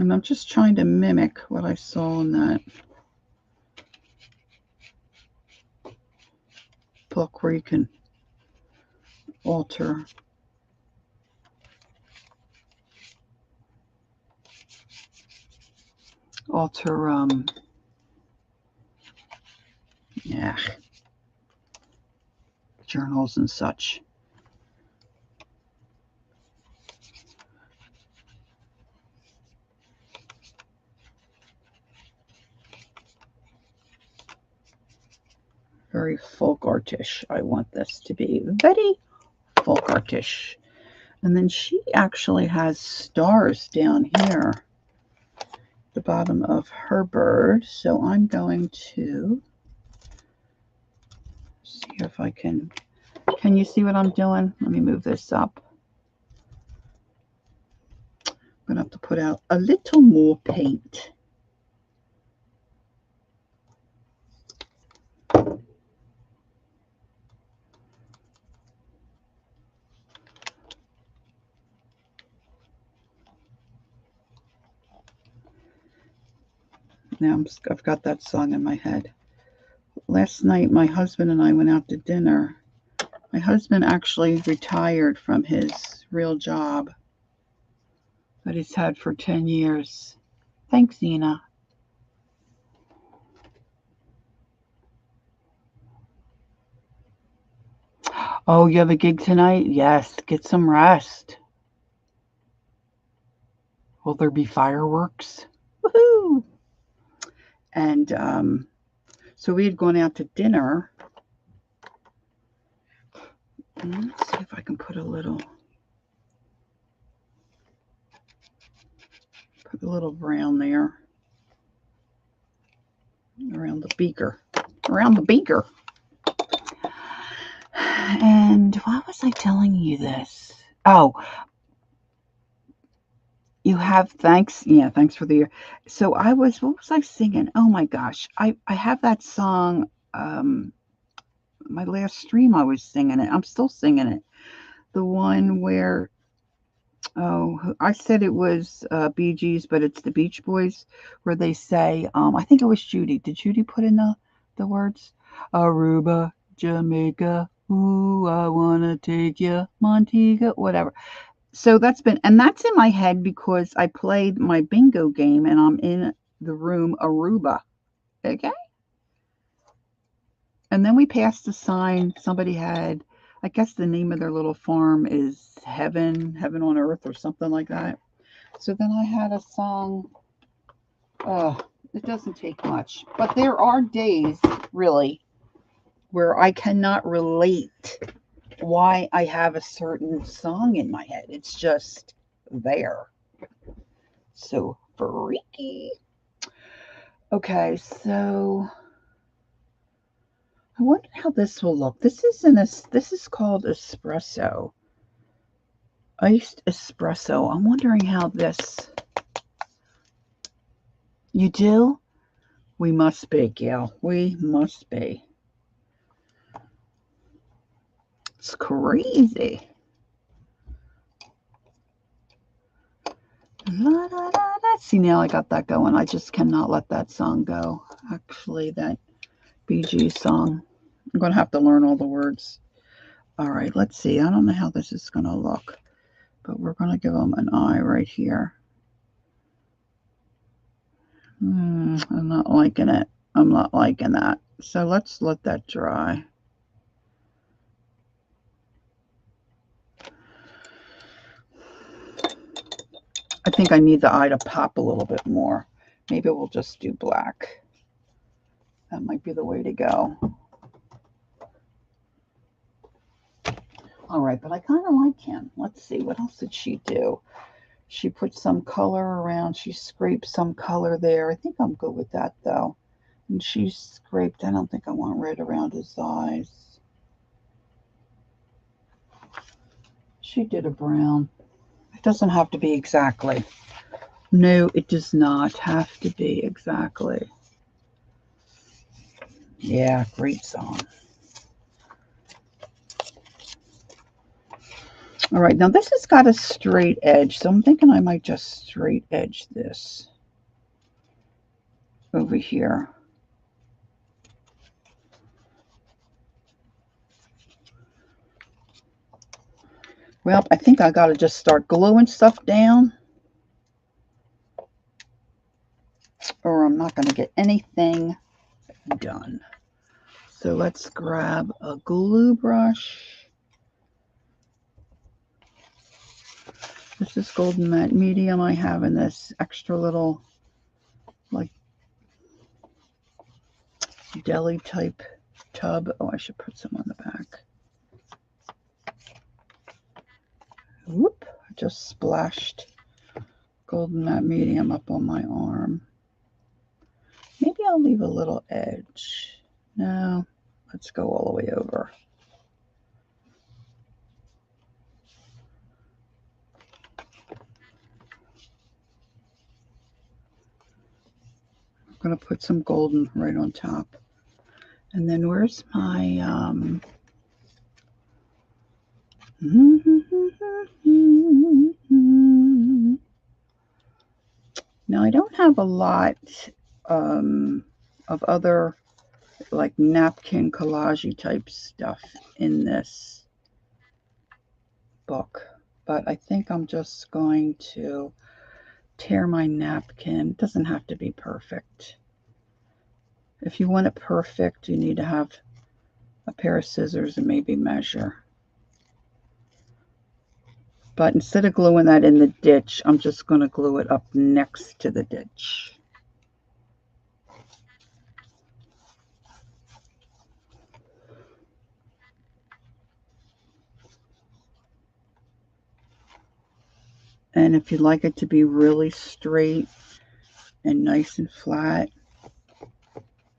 And I'm just trying to mimic what I saw in that book where you can alter yeah, journals and such. Very folk artish. I want this to be very folk artish. And then she actually has stars down here at the bottom of her bird. So I'm going to see if I can you see what I'm doing? Let me move this up. I'm going to have to put out a little more paint. Now I've got that song in my head. Last night, my husband and I went out to dinner. My husband actually retired from his real job that he's had for 10 years. Thanks, Zena. Oh, you have a gig tonight? Yes, get some rest. Will there be fireworks? Woohoo! And so we had gone out to dinner. Let's see if I can put a little brown there around the beaker. And why was I telling you this? Oh, you have thanks. Yeah, thanks for the year. So what was I singing? Oh my gosh. I have that song. My last stream I was singing it. I'm still singing it. The one where, I said it was Bee Gees, but it's the Beach Boys, where they say, I think it was Judy. Did Judy put in the words? Aruba, Jamaica, ooh, I wanna take you, Montego, whatever. So that's in my head because I played my bingo game and I'm in the room Aruba. Okay. And then we passed a sign. Somebody had, I guess the name of their little farm is Heaven on Earth or something like that. So then I had a song. It doesn't take much. But there are days, really, where I cannot relate why I have a certain song in my head. It's just there. So freaky. Okay, so I wonder how this will look. This is called espresso. Iced espresso. I'm wondering how this. You do? We must be, Gail. We must be. It's crazy. La, da, da, da. See, now I got that going. I just cannot let that song go. Actually, that Bee Gees song. I'm going to have to learn all the words. All right, let's see. I don't know how this is going to look, but we're going to give them an eye right here. I'm not liking it. I'm not liking that. So let's let that dry. I think I need the eye to pop a little bit more. Maybe we'll just do black. That might be the way to go. All right, but I kind of like him. Let's see, what else did she do? She put some color around. She scraped some color there. I think I'm good with that, though. And she scraped, I don't think I want red around his eyes. She did a brown. It doesn't have to be exactly. No, it does not have to be exactly. Yeah, great song. All right, now this has got a straight edge, so I'm thinking I might just straight edge this over here. Well, I think I got to just start gluing stuff down, or I'm not going to get anything done. So let's grab a glue brush. This is Golden Matte Medium I have in this extra little, like, deli type tub. Oh, I should put some on the back. Whoop, I just splashed Golden Matte Medium up on my arm. Maybe I'll leave a little edge. No, let's go all the way over. I'm going to put some golden right on top. And then where's my, now I don't have a lot of other like napkin collage type stuff in this book, but I think I'm just going to tear my napkin. It doesn't have to be perfect. If you want it perfect, you need to have a pair of scissors and maybe measure. But instead of gluing that in the ditch, I'm just going to glue it up next to the ditch. And if you'd like it to be really straight and nice and flat,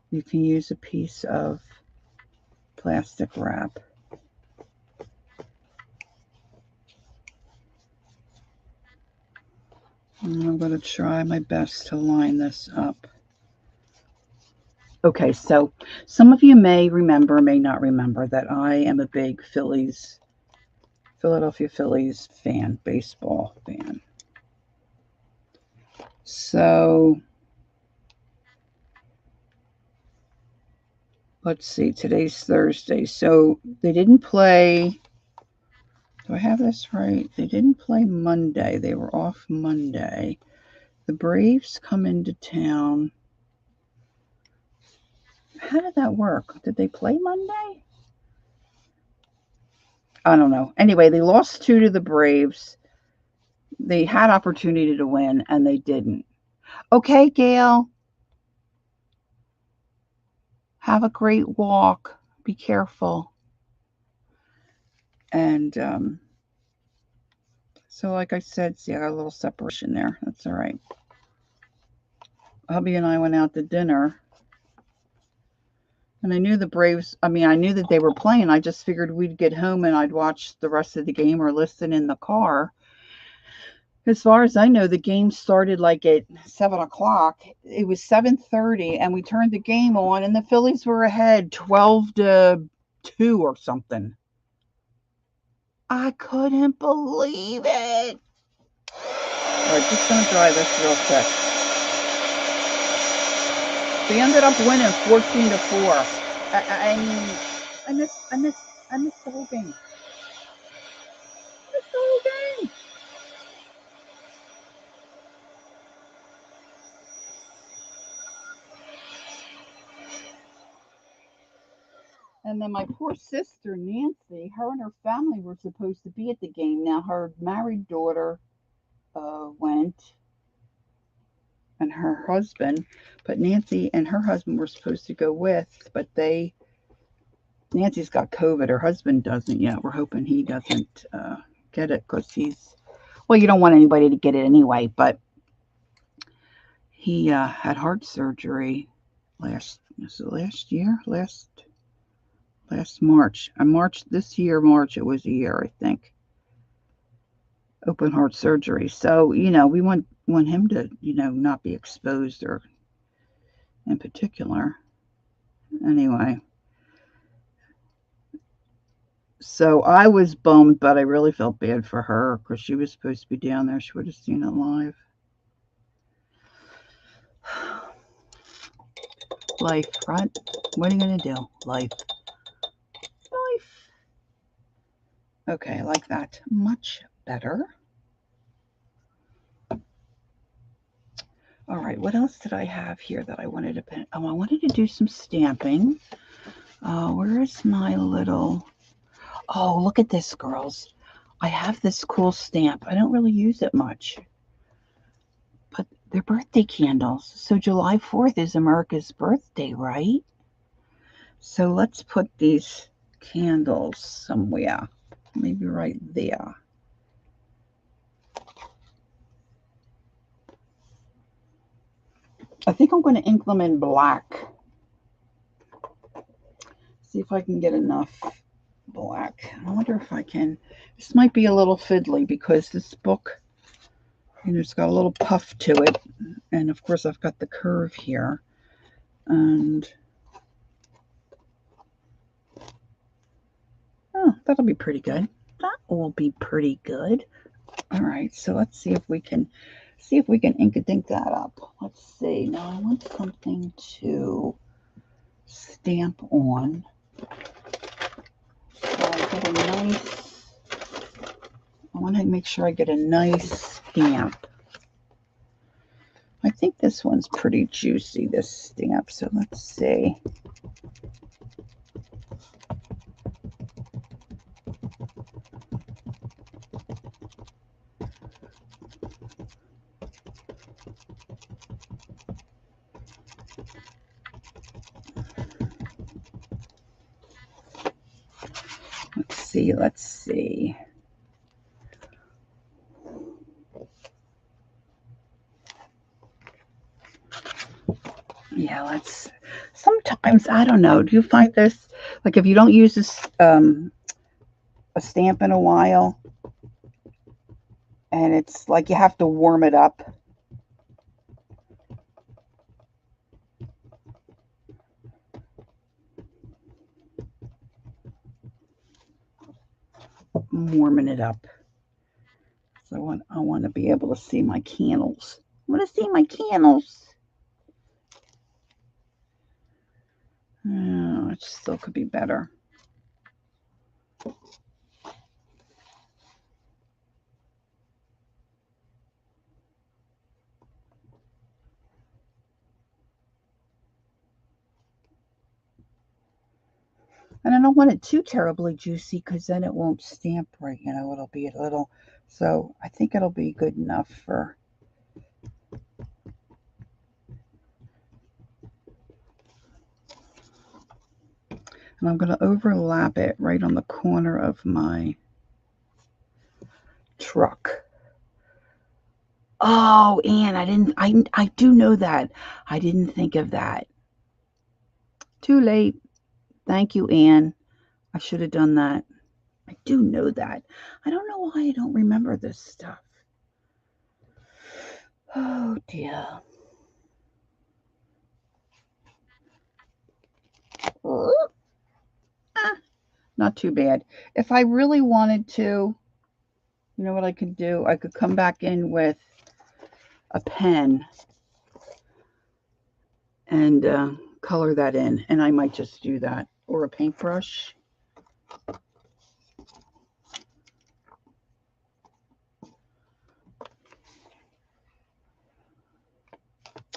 you can use a piece of plastic wrap. And I'm going to try my best to line this up. Okay, so some of you may remember, may not remember that I am a big Philadelphia Phillies fan, baseball fan. So let's see, today's Thursday. So they didn't play, do I have this right? They didn't play Monday. They were off Monday. The Braves come into town. How did that work? Did they play Monday? I don't know. Anyway, they lost 2 to the Braves. They had opportunity to win, and they didn't. Okay, Gail. Have a great walk. Be careful. And so, like I said, see, I got a little separation there. That's all right. Hubby and I went out to dinner. And I knew the Braves, I knew that they were playing. I just figured we'd get home and I'd watch the rest of the game or listen in the car. As far as I know, the game started like at 7 o'clock. It was 7:30, and we turned the game on, and the Phillies were ahead 12-2 or something. I couldn't believe it. All right, just going to dry this real quick. They ended up winning 14-4. I mean, I missed the whole game. The whole game. And then my poor sister, Nancy, her and her family were supposed to be at the game. Now, her married daughter went, and her husband, but Nancy and her husband were supposed to go with, but Nancy's got COVID. Her husband doesn't yet. We're hoping he doesn't get it because well, you don't want anybody to get it anyway, but he had heart surgery last March. March, it was a year, I think. Open heart surgery. So, we want him to, not be exposed or in particular. Anyway. So I was bummed, but I really felt bad for her because she was supposed to be down there. She would have seen it live. Life, right? What are you going to do? Life. Life. Okay, like that. Much better. All right, what else did I have here that I wanted to pen? Oh, I wanted to do some stamping. Where is my little... Oh, look at this, girls. I have this cool stamp. I don't really use it much. But they're birthday candles. So July 4th is America's birthday, right? So let's put these candles somewhere. Maybe right there. I think I'm going to ink them in black. See if I can get enough black. I wonder if I can. This might be a little fiddly because this book, you know, it's got a little puff to it. And of course I've got the curve here. And oh, that'll be pretty good. That will be pretty good. All right, so let's see if we can ink a dink that up. Let's see. Now I want something to stamp on. So I get a nice, I want to make sure I get a nice stamp. I think this one's pretty juicy, this stamp, so let's see. Let's see. Yeah, sometimes, I don't know, do you find this, like if you don't use this, a stamp in a while, and it's like you have to warm it up. I'm warming it up. So I want to be able to see my candles. I want to see my candles. Oh, it still could be better. And I don't want it too terribly juicy because then it won't stamp right. You know, it'll be a little. So I think it'll be good enough for. And I'm going to overlap it right on the corner of my truck. Oh, Anne, I do know that. I didn't think of that. Too late. Thank you, Anne. I should have done that. I do know that. I don't know why I don't remember this stuff. Oh, dear. Not too bad. If I really wanted to, you know what I could do? I could come back in with a pen and color that in, and I might just do that, or a paintbrush.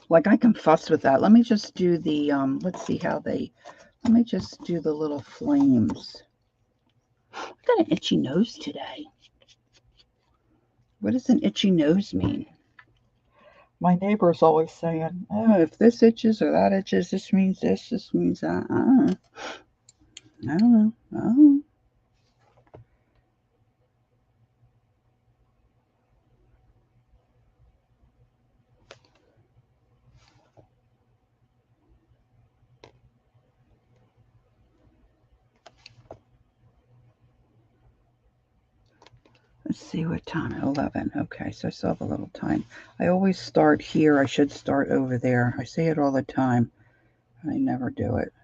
Like I can fuss with that. Let me just do the, let's see how they, let me just do the little flames. I got an itchy nose today. What does an itchy nose mean? My neighbor's always saying, oh, if this itches or that itches, this means this means that. I don't know. Oh. Let's see what time. 11. Okay, so I still have a little time. I always start here. I should start over there. I say it all the time. I never do it.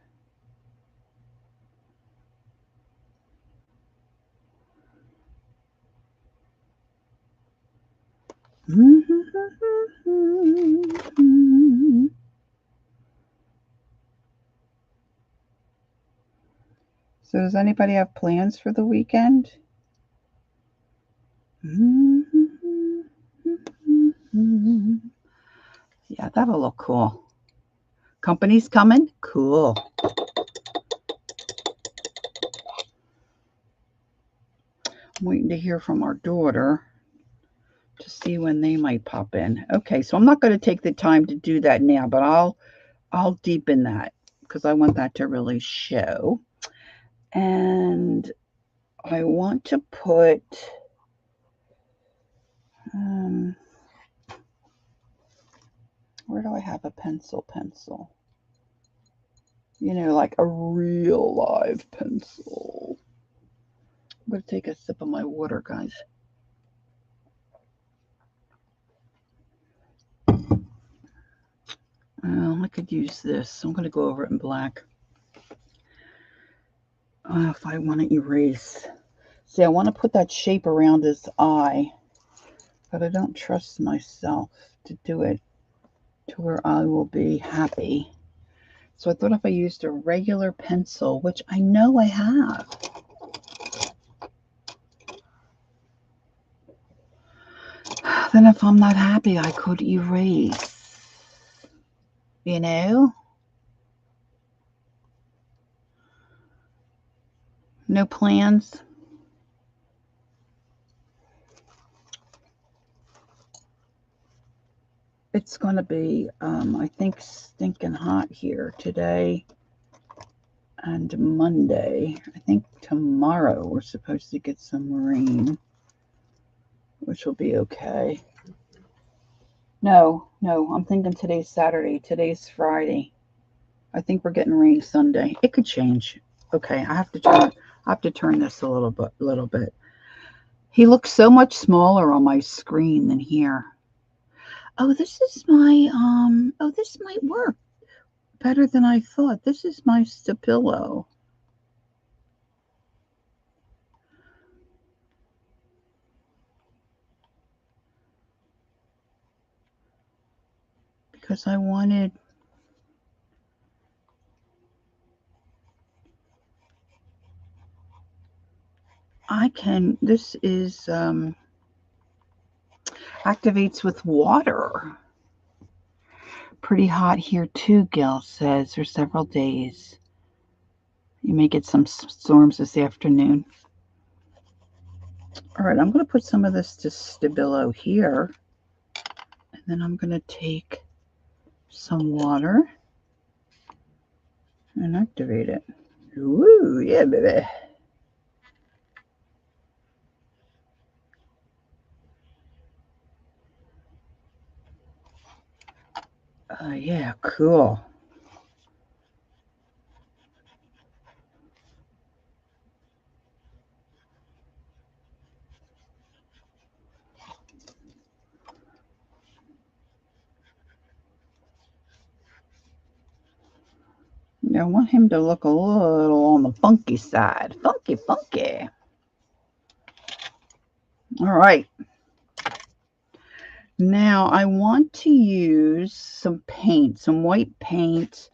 So does anybody have plans for the weekend? Yeah, that'll look cool. Company's coming? Cool. I'm waiting to hear from our daughter to see when they might pop in. Okay, so I'm not going to take the time to do that now, but I'll deepen that because I want that to really show. And I want to put where do I have a pencil? You know, like a real live pencil. I'm going to take a sip of my water, guys. I could use this. I'm going to go over it in black. If I want to erase. See, I want to put that shape around his eye, but I don't trust myself to do it to where I will be happy. So I thought if I used a regular pencil, which I know I have, then if I'm not happy, I could erase. You know? No plans? It's going to be, I think, stinking hot here today and Monday. I think tomorrow we're supposed to get some rain, which will be okay. No, I'm thinking today's Saturday. Today's Friday. I think we're getting rain Sunday. It could change. Okay, I have to turn this a little bit. He looks so much smaller on my screen than here. Oh, this is my oh, this might work better than I thought. This is my Stapillo. Because this is activates with water. Pretty hot here too, Gil says, for several days. You may get some storms this afternoon. All right, I'm going to put some of this to Stabilo here. And then I'm going to take some water and activate it. Woo, yeah, baby. Yeah, cool. I want him to look a little on the funky side. Funky. All right. Now I want to use some paint, some white paint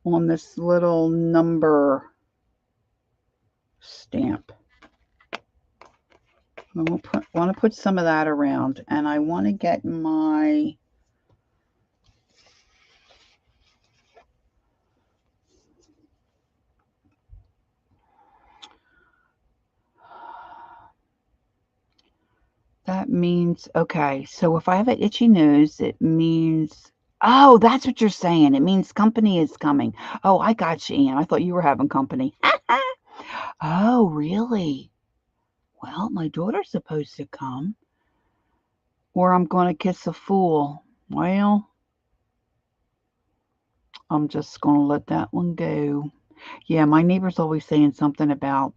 on this little number stamp. I want to put some of that around, and I want to get my that means, okay, so if I have an itchy nose, it means, oh, that's what you're saying. It means company is coming. Oh, I got you, Ann. I thought you were having company. Oh, really? Well, my daughter's supposed to come. Or I'm going to kiss a fool. Well, I'm just going to let that one go. Yeah, my neighbor's always saying something about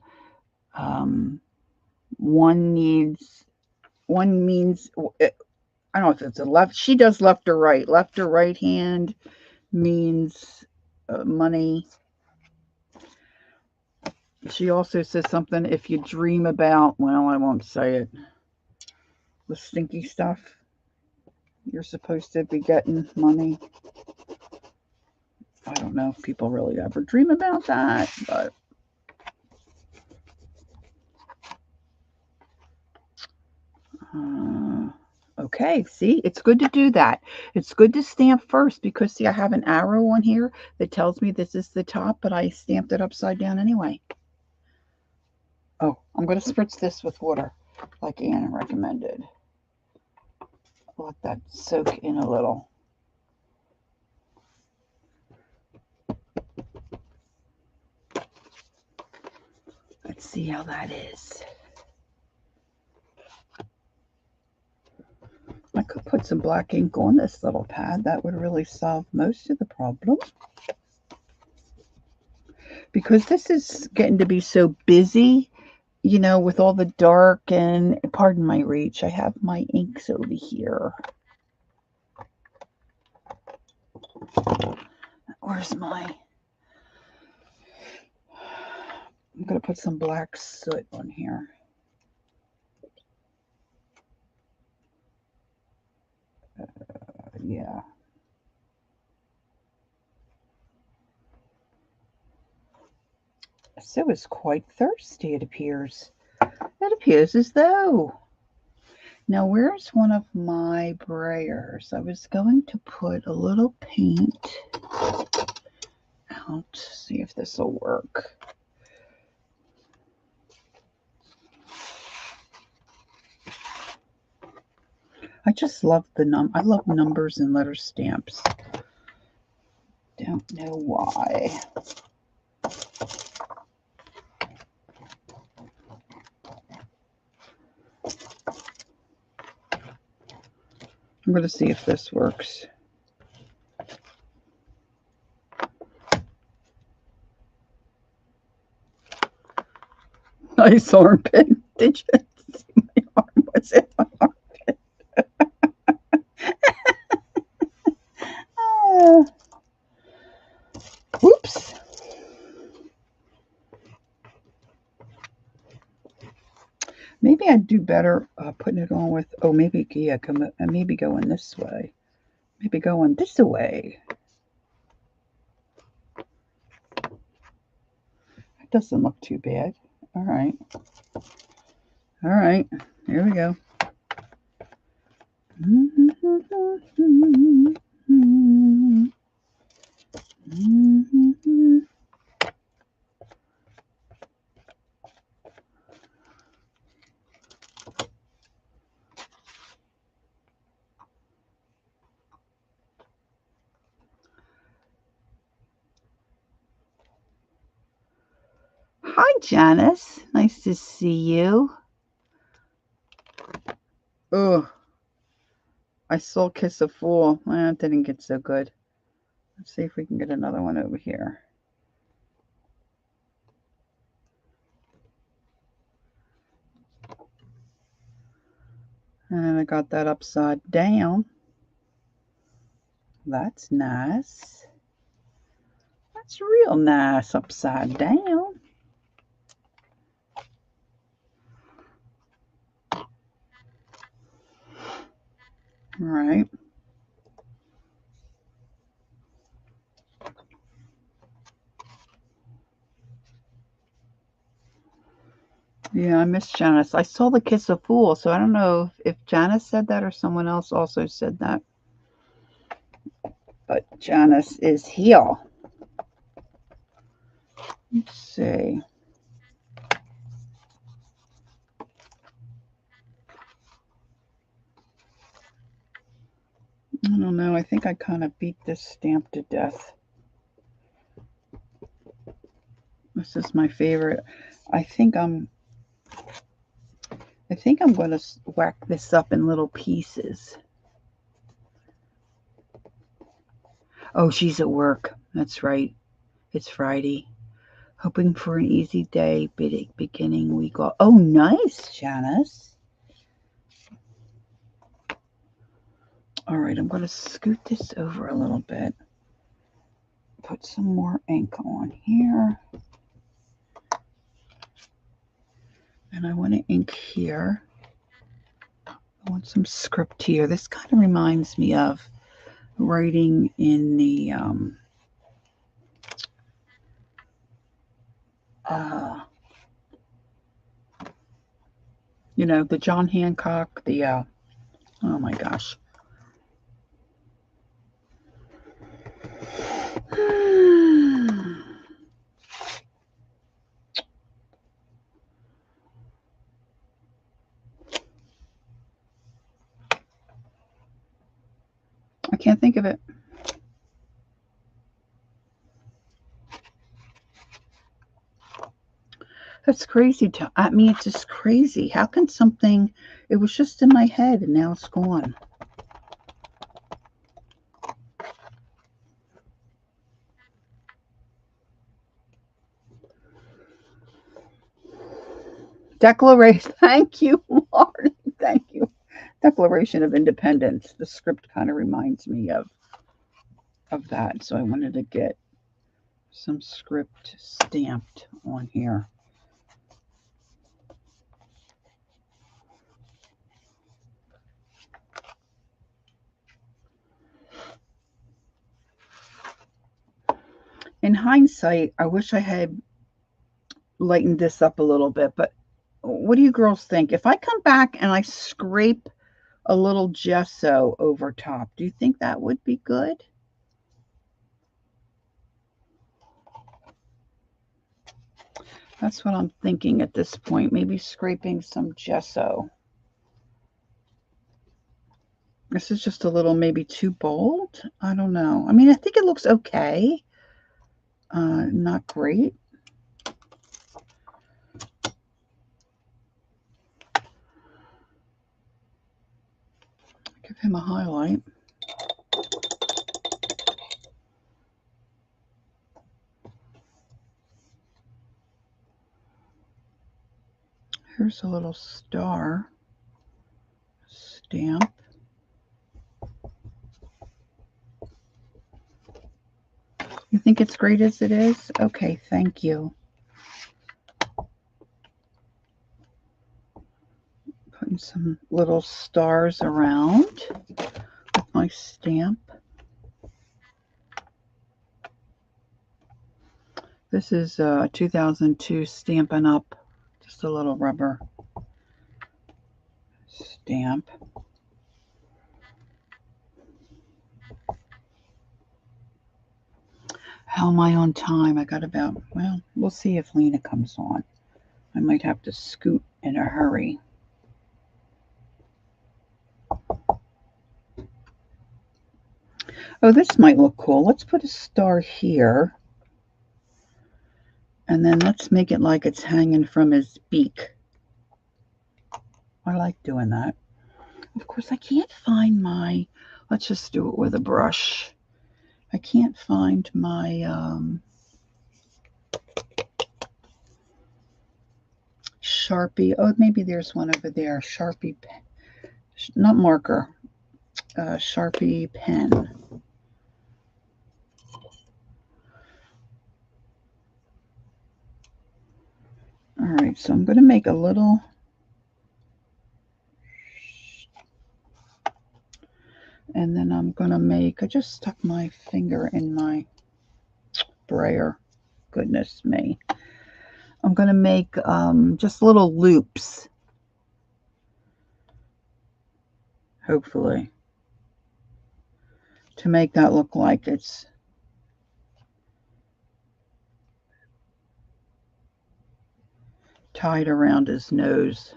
one means, I don't know if it's a left. She does left or right. Left or right hand means money. She also says something if you dream about, well, I won't say it, the stinky stuff. you're supposed to be getting money. I don't know if people really ever dream about that, but okay, see, it's good to do that. It's good to stamp first because, see, I have an arrow on here that tells me this is the top, but I stamped it upside down anyway. Oh, I'm going to spritz this with water like Anna recommended. Let that soak in a little. Let's see how that is. I could put some black ink on this little pad. That would really solve most of the problem. Because this is getting to be so busy, you know, with all the dark and, pardon my reach, I have my inks over here. Where's my... I'm going to put some black soot on here. Yeah. So is quite thirsty, it appears. It appears as though. Now, where's one of my brayers? I was going to put a little paint out. See if this will work. I just love I love numbers and letter stamps. Don't know why. I'm going to see if this works. Nice armpit. Did you see my arm? Was it my armpit? Whoops. Maybe I'd do better putting it on with, oh, maybe, yeah, maybe going this way. Maybe going this way. It doesn't look too bad. All right. All right. Here we go. Hi, Janice. Nice to see you. Oh, I saw Kiss a Fool. It didn't get so good. Let's see if we can get another one over here. And I got that upside down. That's nice. That's real nice upside down. All right. Yeah, I miss Janice. I saw the Kiss a Fool, so I don't know if Janice said that or someone else also said that. But Janice is here. Let's see. I don't know. I think I kind of beat this stamp to death. This is my favorite. I think I'm going to whack this up in little pieces. Oh, she's at work. That's right. It's Friday. Hoping for an easy day, beginning week off. Oh, nice, Janice. All right, I'm going to scoot this over a little bit. Put some more ink on here. And I want to ink here I want some script here. This kind of reminds me of writing in the uh, you know, the John Hancock, the oh my gosh. I can't think of it. That's crazy. I mean, it's just crazy. How can something, it was just in my head and now it's gone. Declaration. Thank you, Marty. Thank you. Declaration of Independence. The script kind of reminds me of that. So I wanted to get some script stamped on here. In hindsight, I wish I had lightened this up a little bit, but what do you girls think? If I come back and I scrape a little gesso over top, do you think that would be good? That's what I'm thinking at this point. Maybe scraping some gesso. This is just a little maybe too bold. I don't know. I mean, I think it looks okay. Not great. Give him a highlight. Here's a little star stamp. You think it's great as it is? Okay, thank you. Putting some little stars around with my stamp. This is 2002 Stampin' Up. Just a little rubber stamp. How am I on time? I got about, well, we'll see if Lena comes on. I might have to scoot in a hurry. Oh, this might look cool. Let's put a star here. And then let's make it like it's hanging from his beak. I like doing that. Of course, I can't find my, let's just do it with a brush. I can't find my Sharpie. Oh, maybe there's one over there. Sharpie, not marker, Sharpie pen. All right, so I'm going to make a little, and then I'm going to make, I just stuck my finger in my brayer. Goodness me. I'm going to make just little loops, hopefully, to make that look like it's tied around his nose.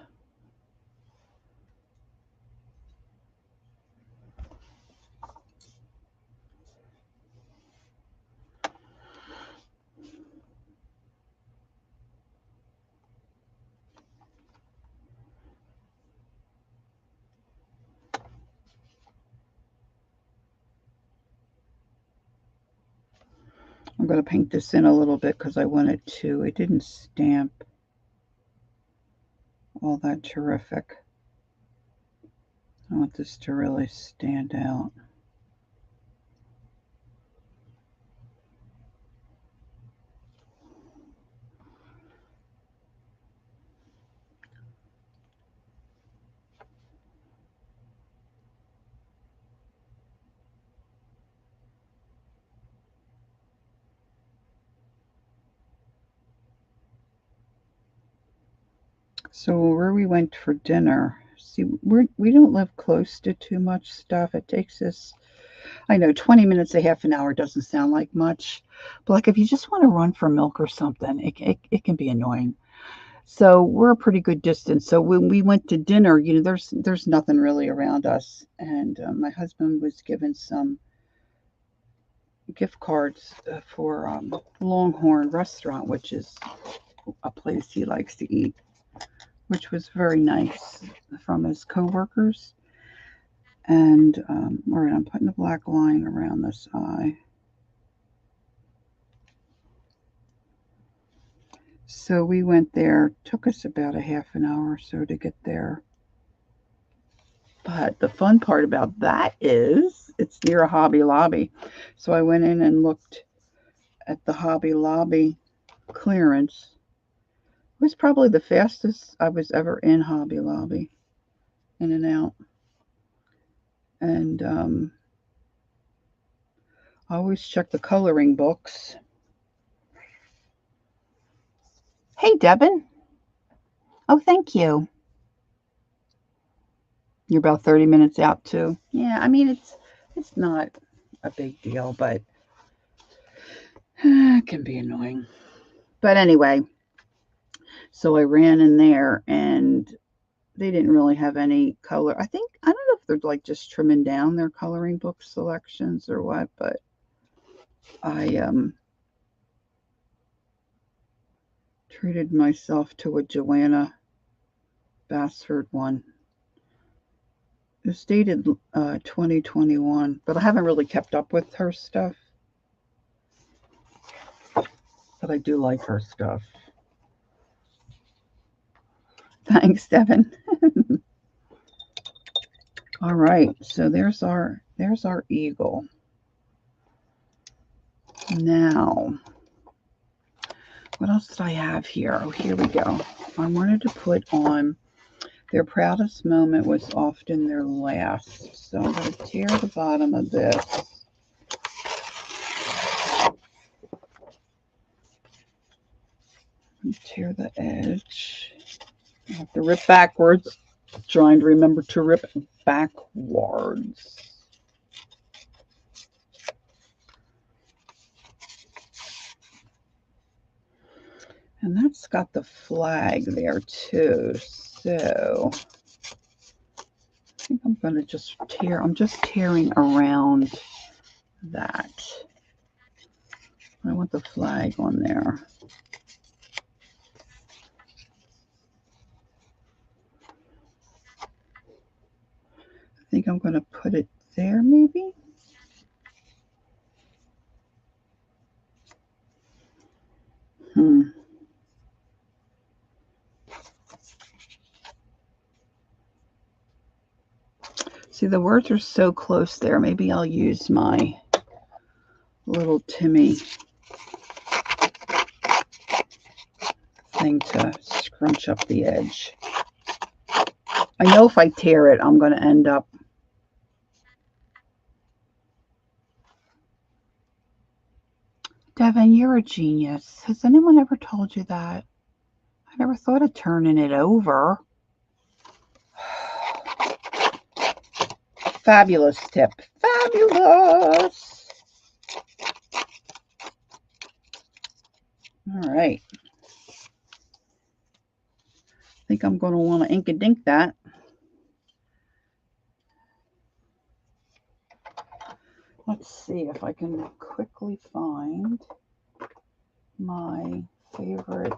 I'm going to paint this in a little bit because I wanted to. It didn't stamp all that terrific. I want this to really stand out. So where we went for dinner, see, we don't live close to too much stuff. It takes us, I know 20 minutes, a half an hour doesn't sound like much, but like if you just want to run for milk or something, it can be annoying. So we're a pretty good distance. So when we went to dinner, there's nothing really around us, and my husband was given some gift cards for Longhorn Restaurant, which is a place he likes to eat, which was very nice from his coworkers. And all right, I'm putting a black line around this eye. So we went there. Took us about a half an hour or so to get there. But the fun part about that is it's near a Hobby Lobby. So I went in and looked at the Hobby Lobby clearance. It was probably the fastest I was ever in Hobby Lobby, in and out. And I always check the coloring books. Hey, Devin. Oh, thank you. You're about 30 minutes out too. Yeah, I mean it's not a big deal, but it can be annoying. But anyway, so I ran in there and they didn't really have any color. I don't know if they're like just trimming down their coloring book selections or what, but I treated myself to a Joanna Bassford one. It's dated 2021, but I haven't really kept up with her stuff. But I do like her stuff. Thanks, Devin. All right, so there's our eagle. Now, what else did I have here? Oh, here we go. I wanted to put on their proudest moment was often their last. So I'm going to tear the bottom of this. Tear the edge. I have to rip backwards. Trying to remember to rip backwards. And that's got the flag there too. So I think I'm going to just tear. I'm just tearing around that. I want the flag on there. I think I'm going to put it there maybe. See, the words are so close there. Maybe I'll use my little Timmy thing to scrunch up the edge. I know if I tear it, I'm going to end up Devin, you're a genius. Has anyone ever told you that? I never thought of turning it over. Fabulous tip. Fabulous. All right. I think I'm going to want to ink and dink that. Let's see if I can quickly find my favorite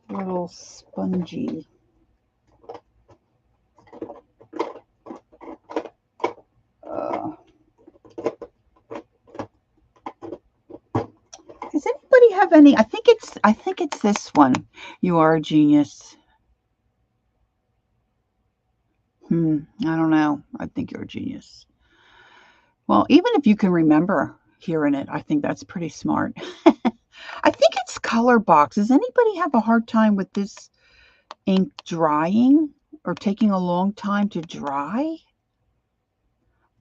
little spongy. Does anybody have any? I think it's this one. You are a genius. I don't know. I think you're a genius. Well, even if you can remember hearing it, I think that's pretty smart. I think it's Color Box. Does anybody have a hard time with this ink drying or taking a long time to dry?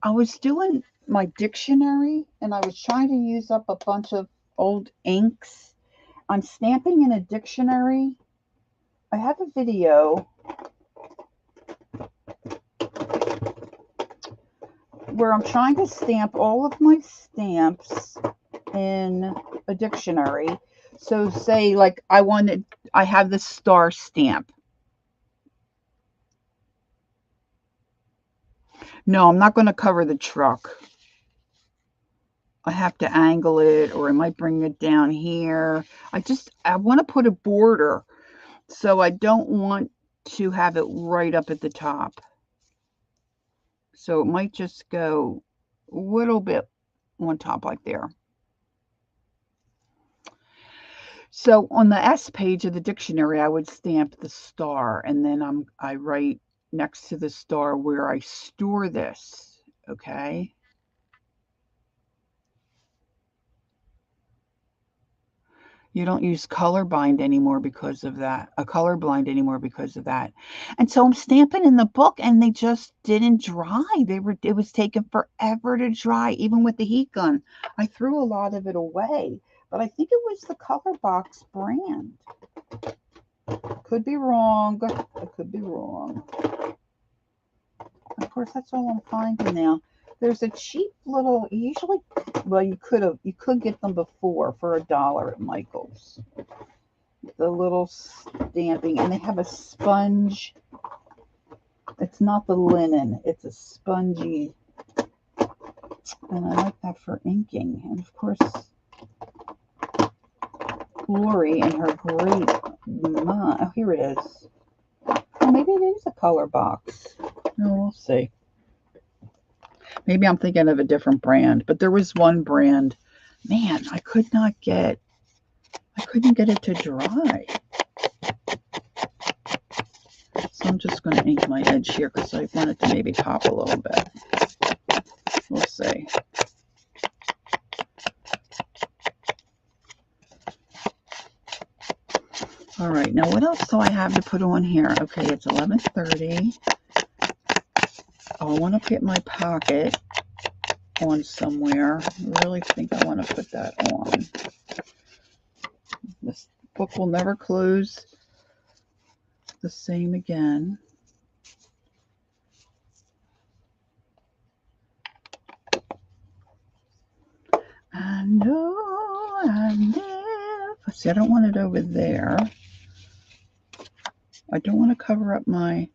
I was doing my dictionary and I was trying to use up a bunch of old inks. I'm stamping in a dictionary. I have a video where I'm trying to stamp all of my stamps in a dictionary. So say like I have this star stamp. No, I'm not going to cover the truck. I have to angle it, or I might bring it down here. I want to put a border, so I don't want to have it right up at the top. So it might just go a little bit on top like there. So on the S page of the dictionary, I would stamp the star, and then I write next to the star where I store this, okay? You don't use colorblind anymore because of that. And so I'm stamping in the book, and they just didn't dry. It was taking forever to dry, even with the heat gun. I threw a lot of it away, but I think it was the Colorbox brand. Could be wrong. I could be wrong. Of course, that's all I'm finding now. There's a cheap little, usually, well, you could get them before for $1 at Michael's. The little stamping, and they have a sponge. It's not the linen, it's a spongy, and I like that for inking. And of course, Lori and her great oh, here it is. Oh, maybe it is a color box. No, we'll see. Maybe I'm thinking of a different brand, but there was one brand. Man, I couldn't get it to dry. So I'm just going to ink my edge here because I want it to maybe pop a little bit. We'll see. All right, now what else do I have to put on here? Okay, it's 11:30. I want to put my pocket on somewhere. I really think I want to put that on. This book will never close the same again. I know I never. See, I don't want it over there. I don't want to cover up my.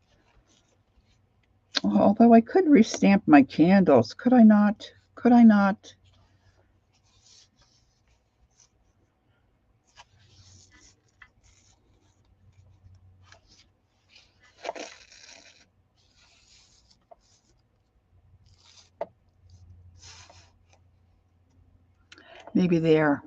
Although I could restamp my candles. Could I not? Could I not? Maybe there.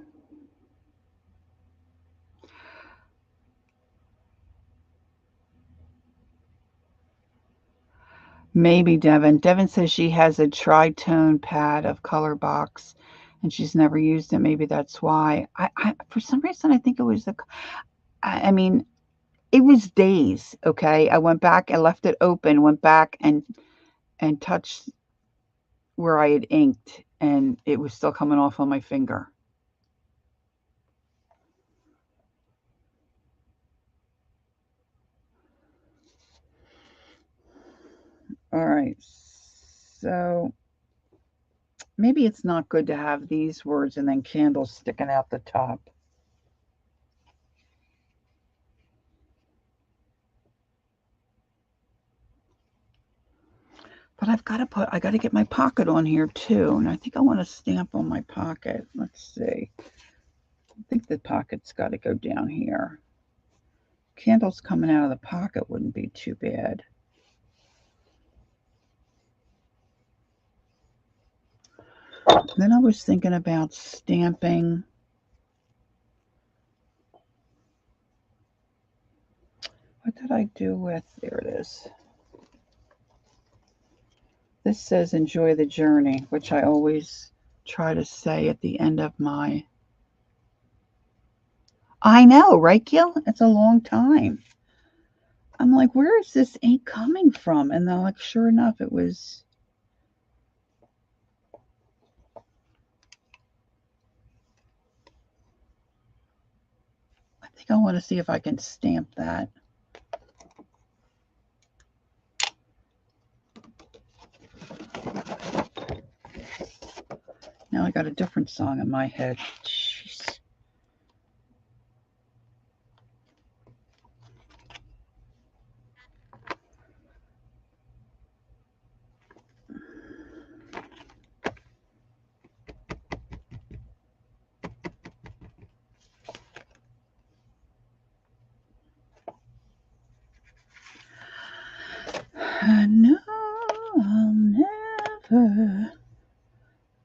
Maybe Devin. Devin says she has a tritone pad of color box and she's never used it. Maybe that's why. I for some reason I think it was I mean, it was days, okay? I went back and left it open, went back and touched where I had inked, and it was still coming off on my finger. All right, so maybe it's not good to have these words and then candles sticking out the top. But I got to get my pocket on here too. And I think I want to stamp on my pocket. Let's see. I think the pocket's got to go down here. Candles coming out of the pocket wouldn't be too bad. Then I was thinking about stamping. What did I do with? There it is. This says enjoy the journey, which I always try to say at the end of my. I know, right, Gil? It's a long time. I'm like, where is this ink coming from? And then, like, sure enough, it was. think I want to see if I can stamp that. Now I got a different song in my head. Jeez. I know I'll never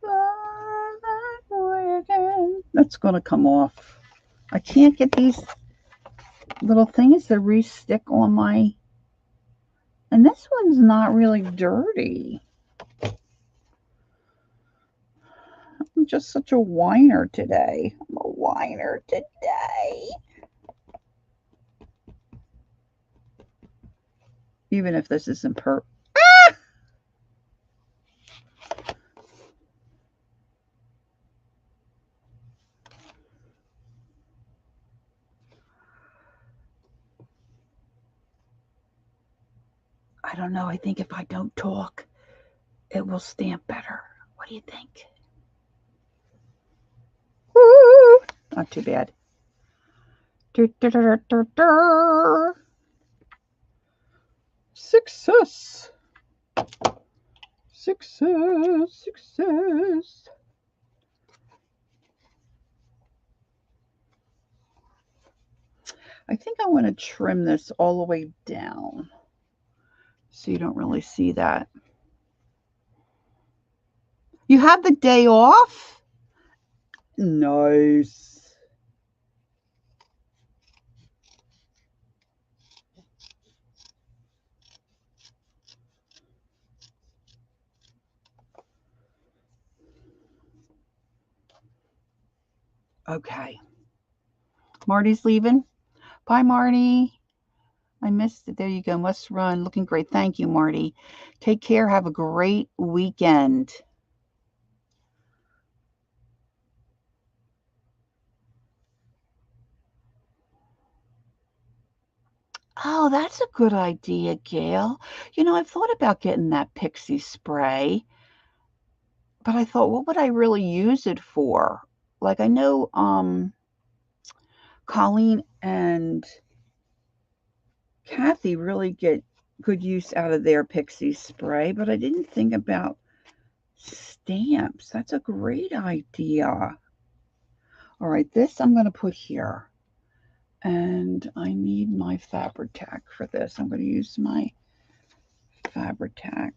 fall that way again. That's going to come off. I can't get these little things to re-stick on my... And this one's not really dirty. I'm just such a whiner today. I'm a whiner today. Even if this isn't I don't know. I think if I don't talk, it will stamp better. What do you think? Woo! Not too bad. Success. Success. Success. I think I want to trim this all the way down so you don't really see that. You have the day off? Nice. Okay. Marty's leaving. Bye, Marty. I missed it. There you go. Must run. Looking great. Thank you, Marty. Take care. Have a great weekend. Oh, that's a good idea, Gail. You know, I've thought about getting that pixie spray, but I thought, what would I really use it for? Like, I know Colleen and Kathy really get good use out of their pixie spray, but I didn't think about stamps. That's a great idea. All right, this I'm going to put here. And I need my Fabri-Tac for this. I'm going to use my Fabri-Tac.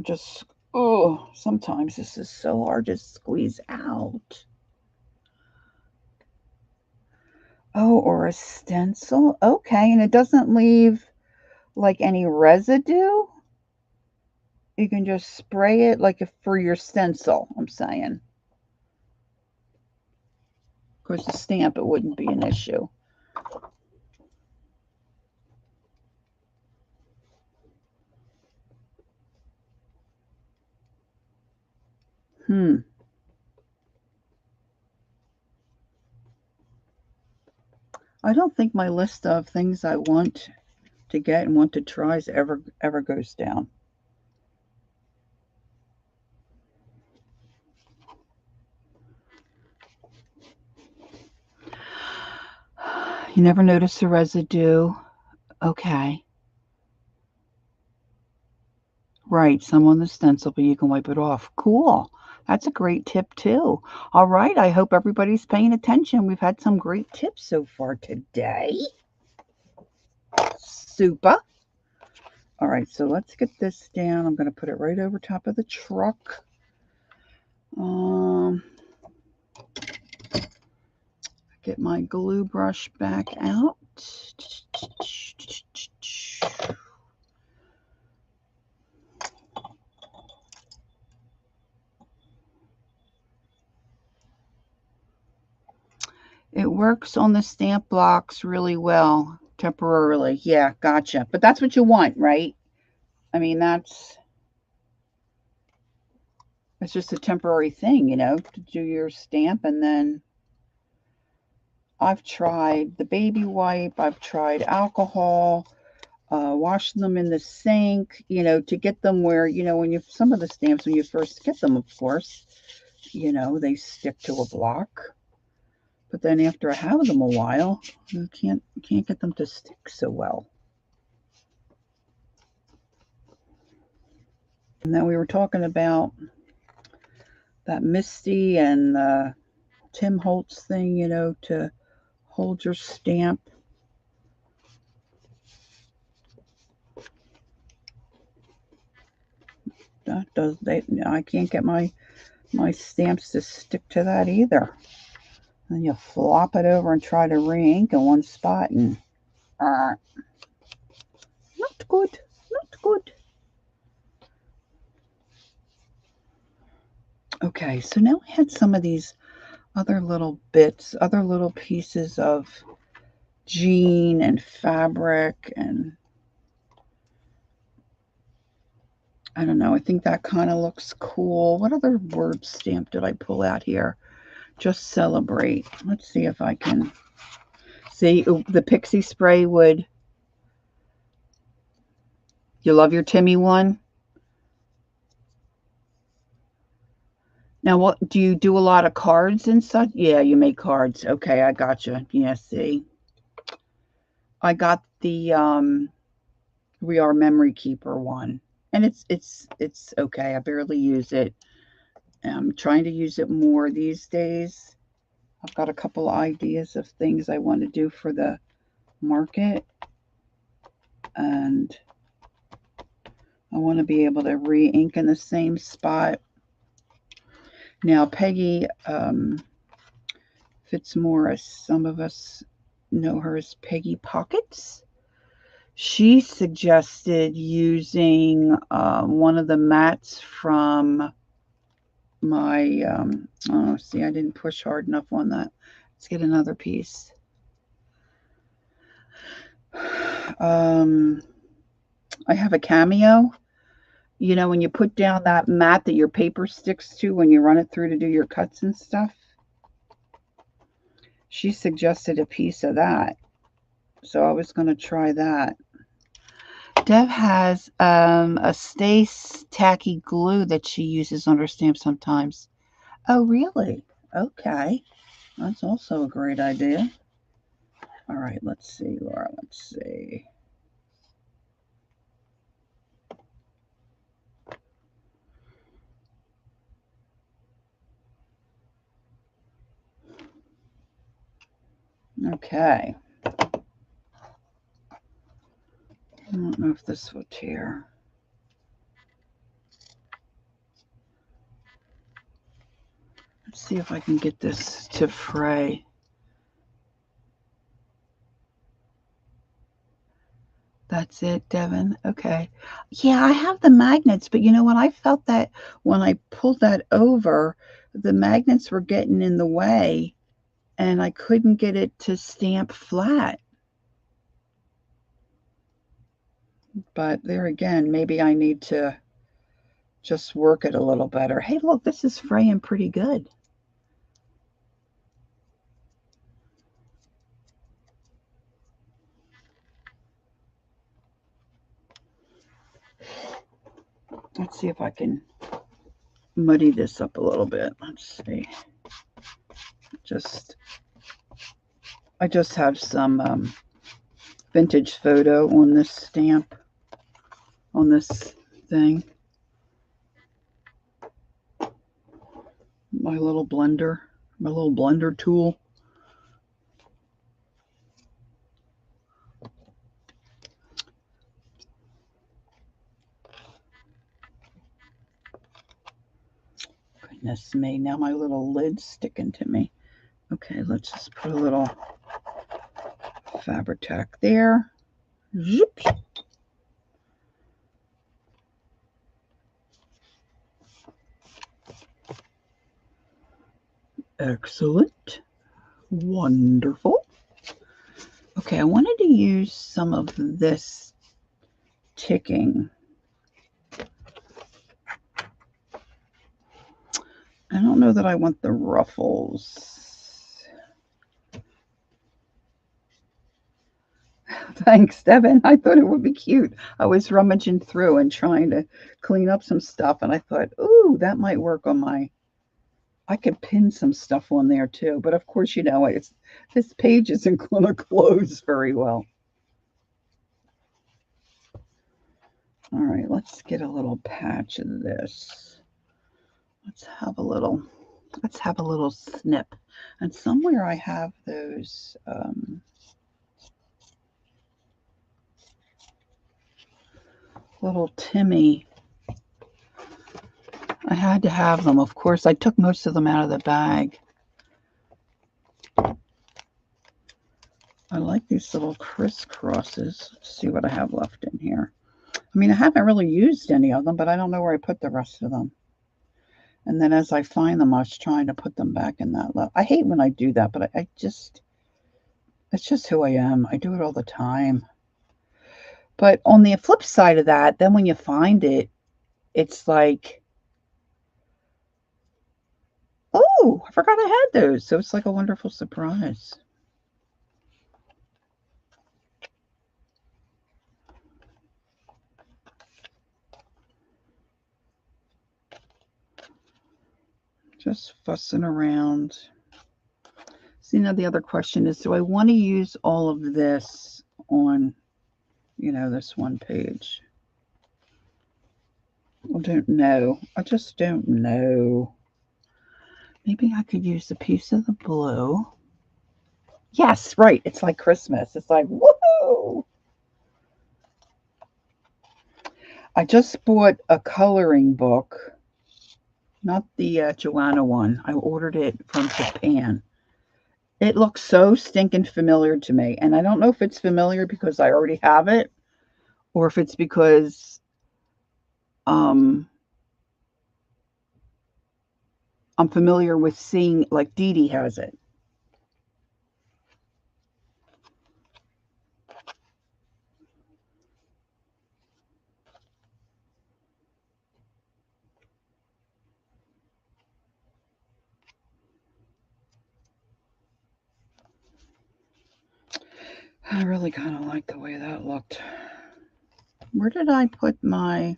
Just, oh, sometimes this is so hard to squeeze out. Oh, or a stencil. Okay, and it doesn't leave like any residue. You can just spray it like if for your stencil, I'm saying. Of course, the stamp, it wouldn't be an issue. I don't think my list of things I want to get and want to try ever goes down. You never notice the residue. Okay. Right, some on the stencil, but you can wipe it off. Cool. That's a great tip too. All right, I hope everybody's paying attention. We've had some great tips so far today. Super. All right, so let's get this down. I'm going to put it right over top of the truck. Get my glue brush back out. It works on the stamp blocks really well temporarily. Yeah, gotcha. But that's what you want, right? I mean, it's just a temporary thing, to do your stamp. And then I've tried the baby wipe, I've tried alcohol, washing them in the sink, to get them where, when some of the stamps, when you first get them, of course, they stick to a block. But then after I have them a while, you can't get them to stick so well. And then we were talking about that Misty and Tim Holtz thing, to hold your stamp. I can't get my stamps to stick to that either. Then you flop it over and try to re-ink in one spot, and not good, not good. Okay, so now I had some of these other little bits, other little pieces of jean and fabric, and I don't know, I think that kind of looks cool. What other word stamp did I pull out here? Just celebrate. Let's see if I can see. The pixie spray would. You love your Timmy one? Now, what do you do? A lot of cards and such? Yeah, you make cards. Okay, I gotcha. Yeah, see. I got the We Are Memory Keeper one. And it's okay. I barely use it. I'm trying to use it more these days. I've got a couple of ideas of things I want to do for the market, and I want to be able to re-ink in the same spot. Now, Peggy Fitzmaurice, some of us know her as Peggy Pockets. She suggested using one of the mats from my, oh, see, I didn't push hard enough on that. Let's get another piece. I have a Cameo. When you put down that mat that your paper sticks to when you run it through to do your cuts and stuff. She suggested a piece of that. So I was going to try that. Deb has a Stace tacky glue that she uses on her stamps sometimes. Oh, really? Okay. That's also a great idea. All right, let's see, Laura. Let's see. Okay. I don't know if this will tear. Let's see if I can get this to fray. That's it, Devin. Okay. Yeah, I have the magnets, but you know what? I felt that when I pulled that over, the magnets were getting in the way and I couldn't get it to stamp flat. But there again, maybe I need to just work it a little better. Hey, look, this is fraying pretty good. Let's see if I can muddy this up a little bit. Let's see. I just have some vintage photo on this stamp, on this thing. My little blender tool. Goodness me, now my little lid's sticking to me. Okay, let's just put a little Fabri-Tac there. Zoop. Excellent. Wonderful. Okay, I wanted to use some of this ticking. I don't know that I want the ruffles. Thanks, Devin. I thought it would be cute. I was rummaging through and trying to clean up some stuff, and I thought, ooh, that might work on my. I could pin some stuff on there too, but of course, you know, this page isn't going to close very well. All right, let's get a little patch of this. Let's have a little snip. And somewhere I have those little Timmy. I had to have them. Of course, I took most of them out of the bag. I like these little crisscrosses. Let's see what I have left in here. I mean, I haven't really used any of them, but I don't know where I put the rest of them. And then as I find them, I was trying to put them back in that level. I hate when I do that, but I just, it's just who I am. I do it all the time. But on the flip side of that, then when you find it, it's like, oh, I forgot I had those. So it's like a wonderful surprise. Just fussing around. See, now the other question is, do I want to use all of this on, you know, this one page? I don't know. I just don't know. Maybe I could use a piece of the blue. Yes, right. It's like Christmas. It's like, woohoo! I just bought a coloring book, not the Joanna one. I ordered it from Japan. It looks so stinking familiar to me. And I don't know if it's familiar because I already have it or if it's because I'm familiar with seeing, like Dee Dee has it. I really kind of like the way that looked. Where did I put my...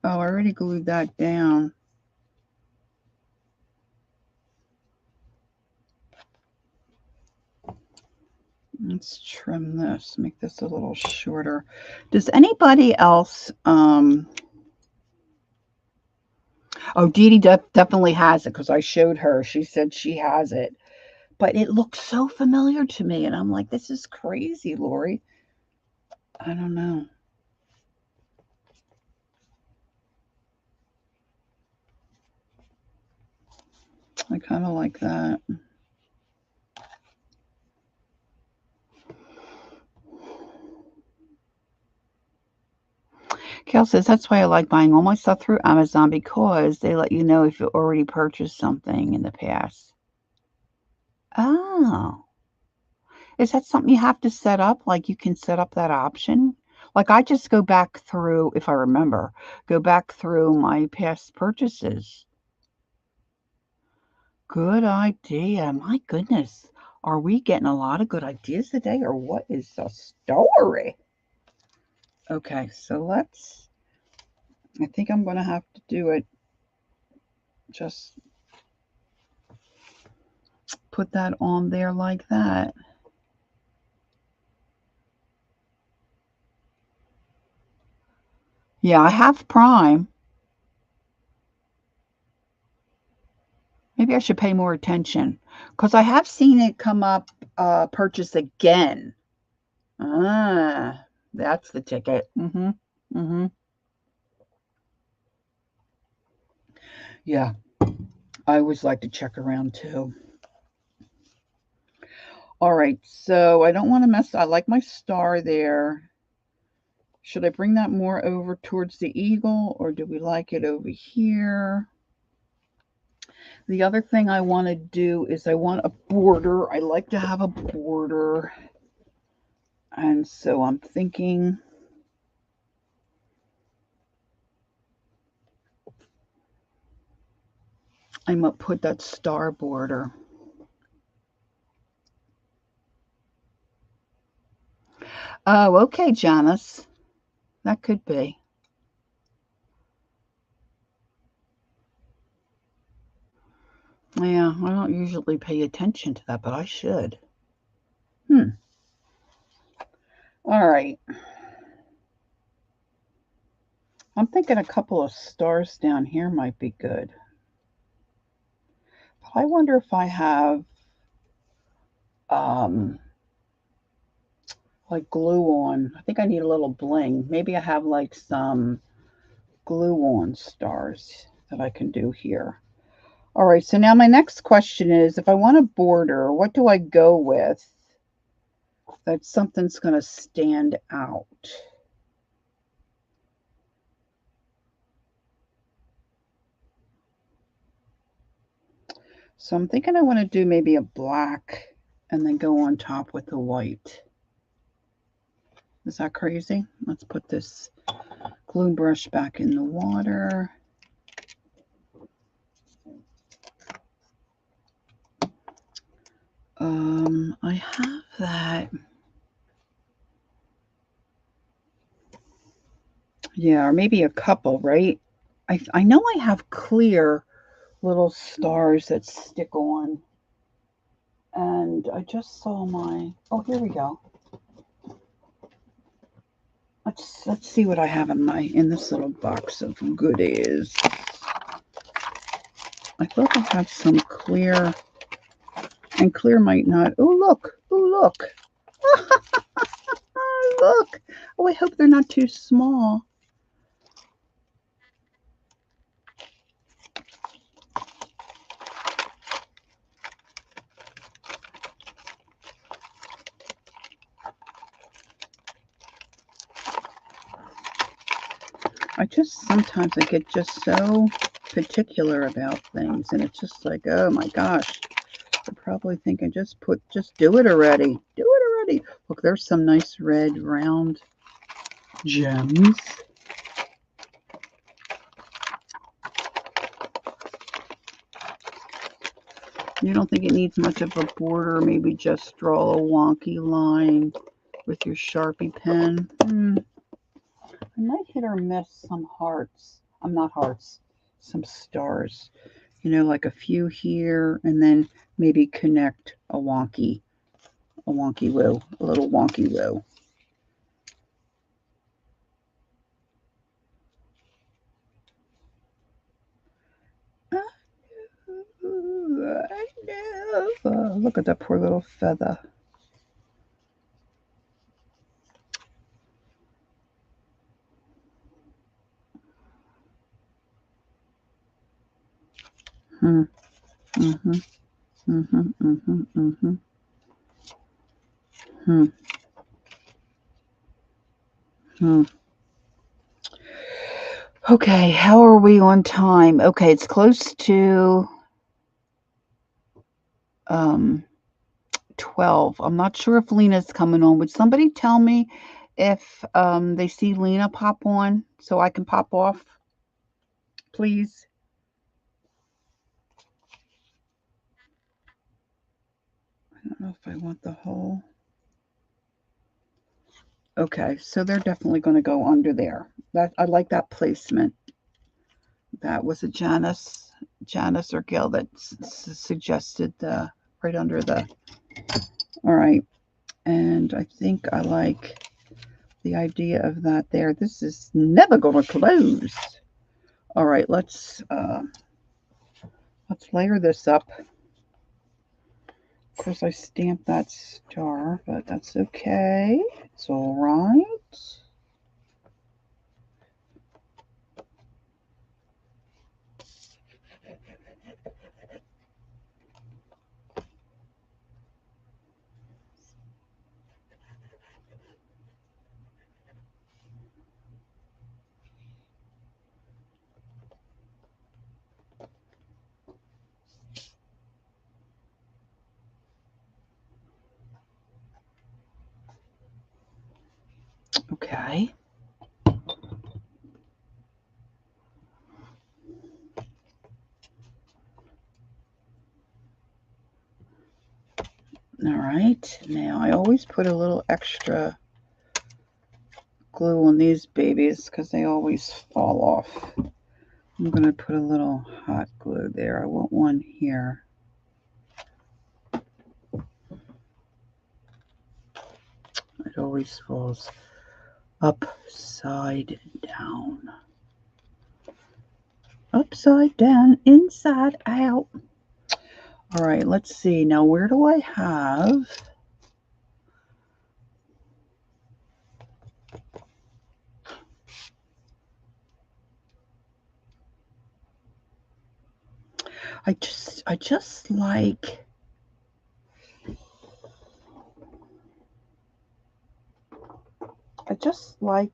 Oh, I already glued that down. Let's trim this, make this a little shorter. Does anybody else... Oh, Dee Dee definitely has it because I showed her. She said she has it. But it looks so familiar to me. And I'm like, this is crazy, Lori. I don't know. I kind of like that. Cal says, that's why I like buying all my stuff through Amazon because they let you know if you already purchased something in the past. Oh. Is that something you have to set up? Like you can set up that option? Like I just go back through, if I remember, go back through my past purchases. Good idea. My goodness. Are we getting a lot of good ideas today or what is the story? Okay, so I think I'm going to have to do it. Just put that on there like that. Yeah, I have Prime. Maybe I should pay more attention because I have seen it come up, purchase again. Ah, that's the ticket. Mm-hmm. Mm-hmm. Yeah, I always like to check around too. All right, so I don't want to mess. I like my star there. Should I bring that more over towards the eagle or do we like it over here? The other thing I want to do is I want a border. I like to have a border. And so I'm thinking I'm going to put that star border. Oh, okay, Janice. That could be. Yeah, I don't usually pay attention to that, but I should. All right. I'm thinking a couple of stars down here might be good. But I wonder if I have um, like glue on. I think I need a little bling. Maybe I have like some glue on stars that I can do here. All right, so now my next question is, if I want a border, what do I go with that something's going to stand out? So I'm thinking I want to do maybe a black and then go on top with the white. Is that crazy? Let's put this glue brush back in the water. I have that. Yeah, or maybe a couple, right? I know I have clear little stars that stick on. And I just saw my, oh, here we go. Let's see what I have in this little box of goodies. I thought I had some clear, and clear might not. Oh, look. Oh, look. Look. Oh, I hope they're not too small. Sometimes I get just so particular about things, and it's just like, oh my gosh, they're probably thinking just do it already. Do it already. Look, there's some nice red round gems. You don't think it needs much of a border? Maybe just draw a wonky line with your Sharpie pen. I might hit or miss some hearts. I'm not hearts, some stars. You know, like a few here, and then maybe connect a wonky woo, a little wonky woo. I know. Look at that poor little feather. Hmm. Mhm. Mhm. Mhm. Mhm. Hmm. Hmm. Okay, how are we on time? Okay, it's close to um 12. I'm not sure if Lena's coming on. Would somebody tell me if they see Lena pop on so I can pop off, please? I don't know if I want the whole. Okay, so they're definitely going to go under there. That I like that placement. That was a Janice or Gail that suggested the right under the. All right, and I think I like the idea of that there. This is never going to close. All right, let's layer this up. Of course, I stamped that star, but that's okay. It's all right. Okay. All right. Now I always put a little extra glue on these babies because they always fall off. I'm going to put a little hot glue there. I want one here. It always falls upside down. Upside down, inside out. All right, let's see. Now, where do I have... I just like...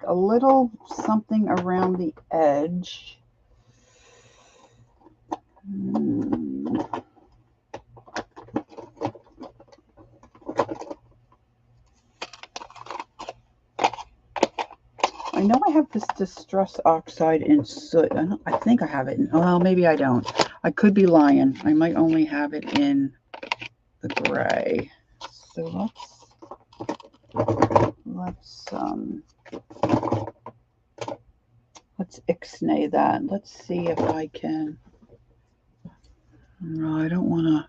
a little something around the edge. I know I have this Distress Oxide in soot. I think I have it in... Well, maybe I don't. I could be lying. I might only have it in the gray. So let's ixnay that. Let's see if I can... No, I don't want to...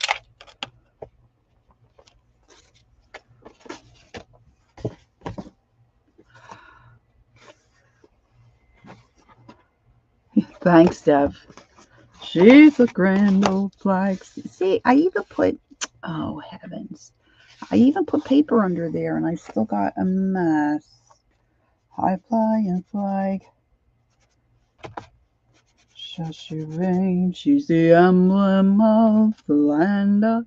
Thanks, Deb. She's a grand old flag. See, I even put... Oh, heavens. I even put paper under there, and I still got a mess. High flying flag. Shall she reign? She's the emblem of the land of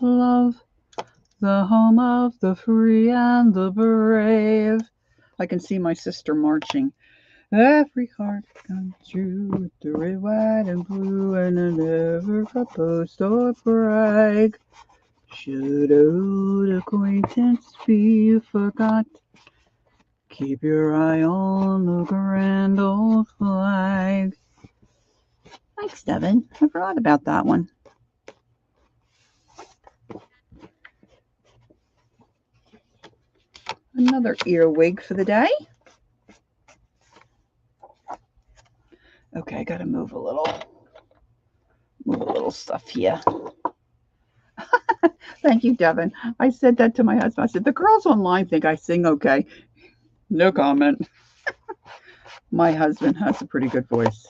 love, the home of the free and the brave. I can see my sister marching. Every heart comes true with the red, white, and blue, and a never got boast or brag. Should old acquaintance be forgot? Keep your eye on the grand old flag. Thanks, Devin. I forgot about that one. Another earwig for the day. Okay, I gotta move a little stuff here. Thank you, Devin. I said that to my husband. I said, the girls online think I sing okay. No comment. My husband has a pretty good voice.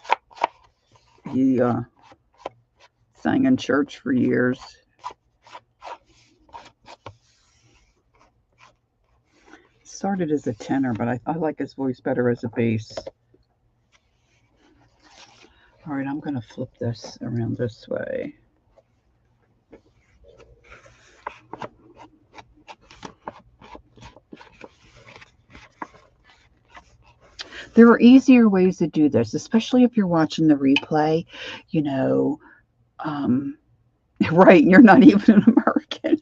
He sang in church for years. Started as a tenor, but I like his voice better as a bass. All right, I'm going to flip this around this way. There are easier ways to do this, especially if you're watching the replay. You know, right, you're not even an American.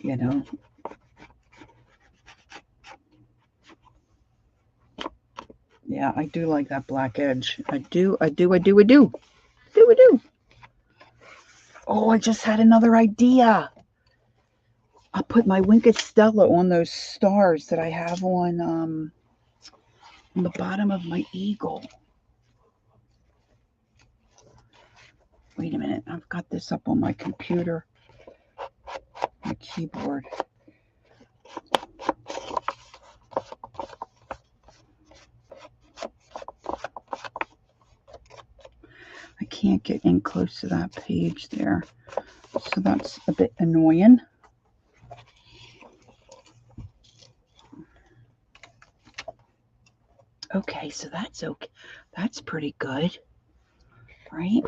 You know. Yeah, I do like that black edge. I do. Oh, I just had another idea. I'll put my Wink Stella on those stars that I have on the bottom of my eagle. Wait a minute. I've got this up on my computer, my keyboard. I can't get in close to that page there. So that's a bit annoying. Okay, so that's okay. That's pretty good, right?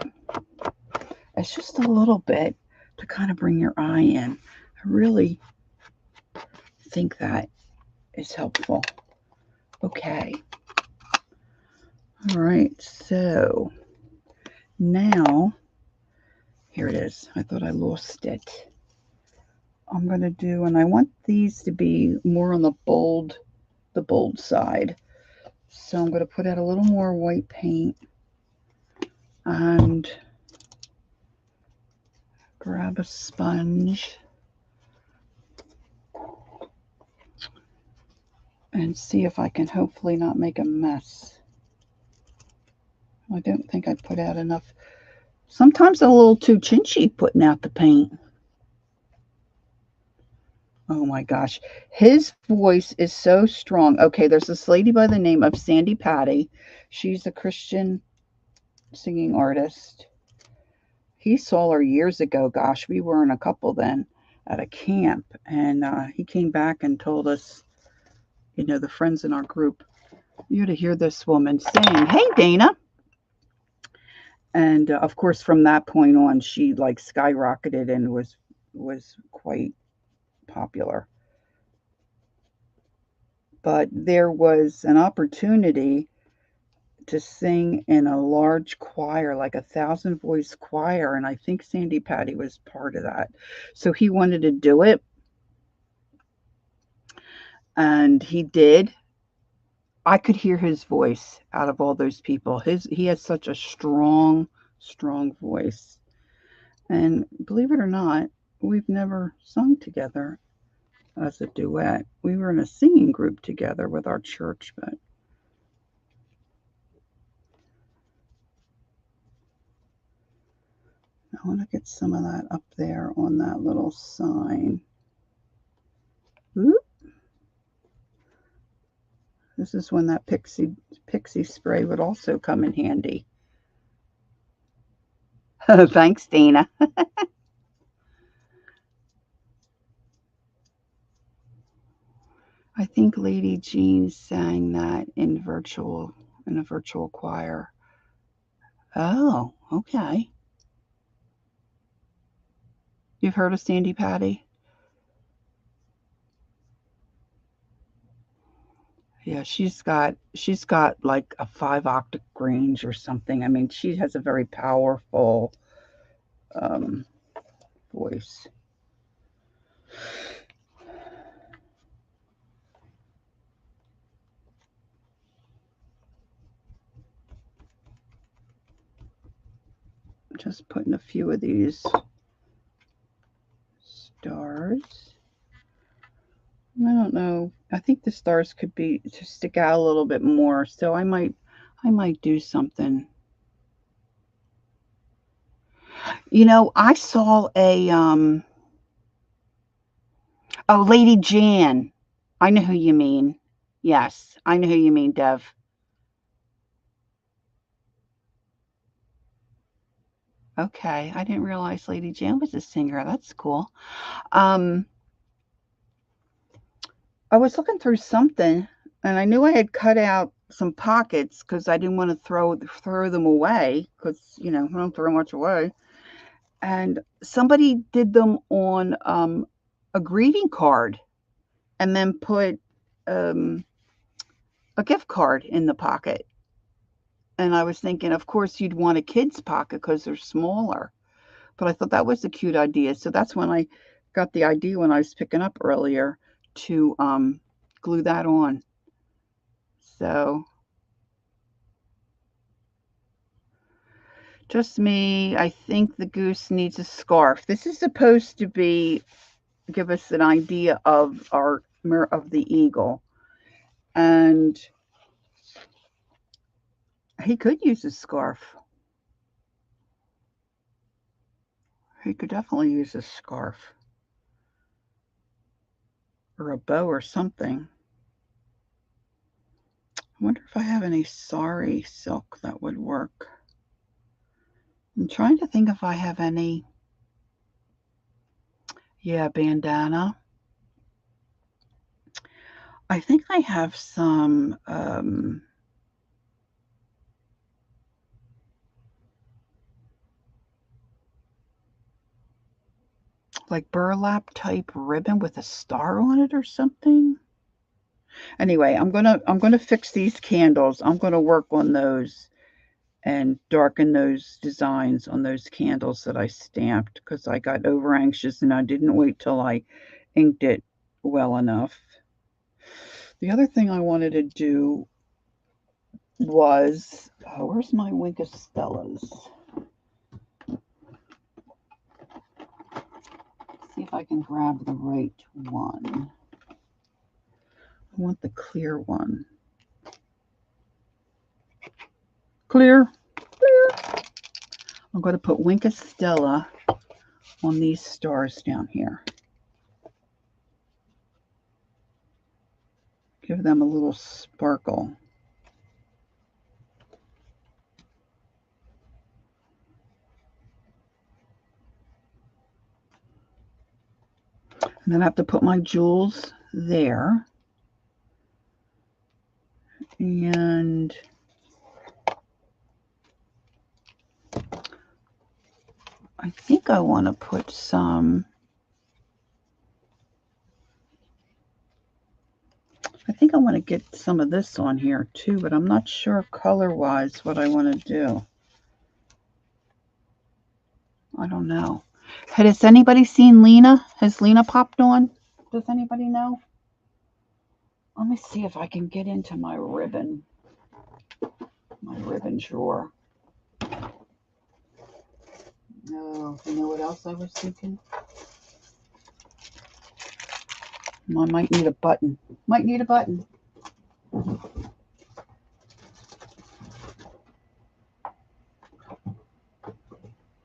It's just a little bit to kind of bring your eye in. I really think that is helpful. Okay. All right, so now, here it is. I thought I lost it. I'm going to do, and I want these to be more on the bold side. So I'm going to put out a little more white paint and grab a sponge and see if I can hopefully not make a mess. I don't think I put out enough. Sometimes I'm a little too chinchy putting out the paint. Oh my gosh. His voice is so strong. Okay, there's this lady by the name of Sandy Patty. She's a Christian singing artist. He saw her years ago. Gosh, we were in a couple then at a camp. And he came back and told us, you know, the friends in our group, you to hear this woman sing, "Hey, Dana." And of course, from that point on, she like skyrocketed and was quite popular. But there was an opportunity to sing in a large choir, like 1,000 voice choir, and I think Sandy Patty was part of that. So he wanted to do it, and he did. I could hear his voice out of all those people. He has such a strong voice. And believe it or not, we've never sung together as a duet. We were in a singing group together with our church, but I want to get some of that up there on that little sign. Oop. This is when that pixie spray would also come in handy. Thanks, Dana. I think Lady Jean sang that in a virtual choir. Oh, okay. You've heard of Sandy Patty? Yeah, she's got like a 5 octave range or something. I mean, she has a very powerful um, voice. Just putting a few of these stars. I don't know. I think the stars could be to stick out a little bit more. So I might do something. You know, I saw oh, Lady Jan. I know who you mean. Yes, I know who you mean, Dev. Okay, I didn't realize Lady Jan was a singer. That's cool. Um, I was looking through something, and I knew I had cut out some pockets because I didn't want to throw them away because I don't throw much away. And somebody did them on a greeting card and then put um, a gift card in the pocket. And I was thinking, of course, you'd want a kid's pocket because they're smaller. But I thought that was a cute idea. So that's when I got the idea when I was picking up earlier to glue that on. So just me. I think the goose needs a scarf. This is supposed to be give us an idea of the eagle, and he could use a scarf. He could definitely use a scarf or a bow or something. I wonder if I have any sari silk that would work. I'm trying to think if I have any. Yeah, bandana. I think I have some like burlap type ribbon with a star on it or something. Anyway, I'm gonna fix these candles. I'm gonna work on those, and darken those designs on those candles that I stamped, because I got over anxious and I didn't wait till I inked it well enough. The other thing I wanted to do was, where's my Wink of Stellas? See if I can grab the right one. I want the clear one. Clear. I'm going to put Wink of Stella on these stars down here. Give them a little sparkle. And then I have to put my jewels there. And I think I want to put some, I think I want to get some of this on here too, but I'm not sure color-wise what I want to do. I don't know. Has anybody seen Lena? Has Lena popped on? Does anybody know? Let me see if I can get into my ribbon drawer. No, you know what else I was thinking? I might need a button. Might need a button.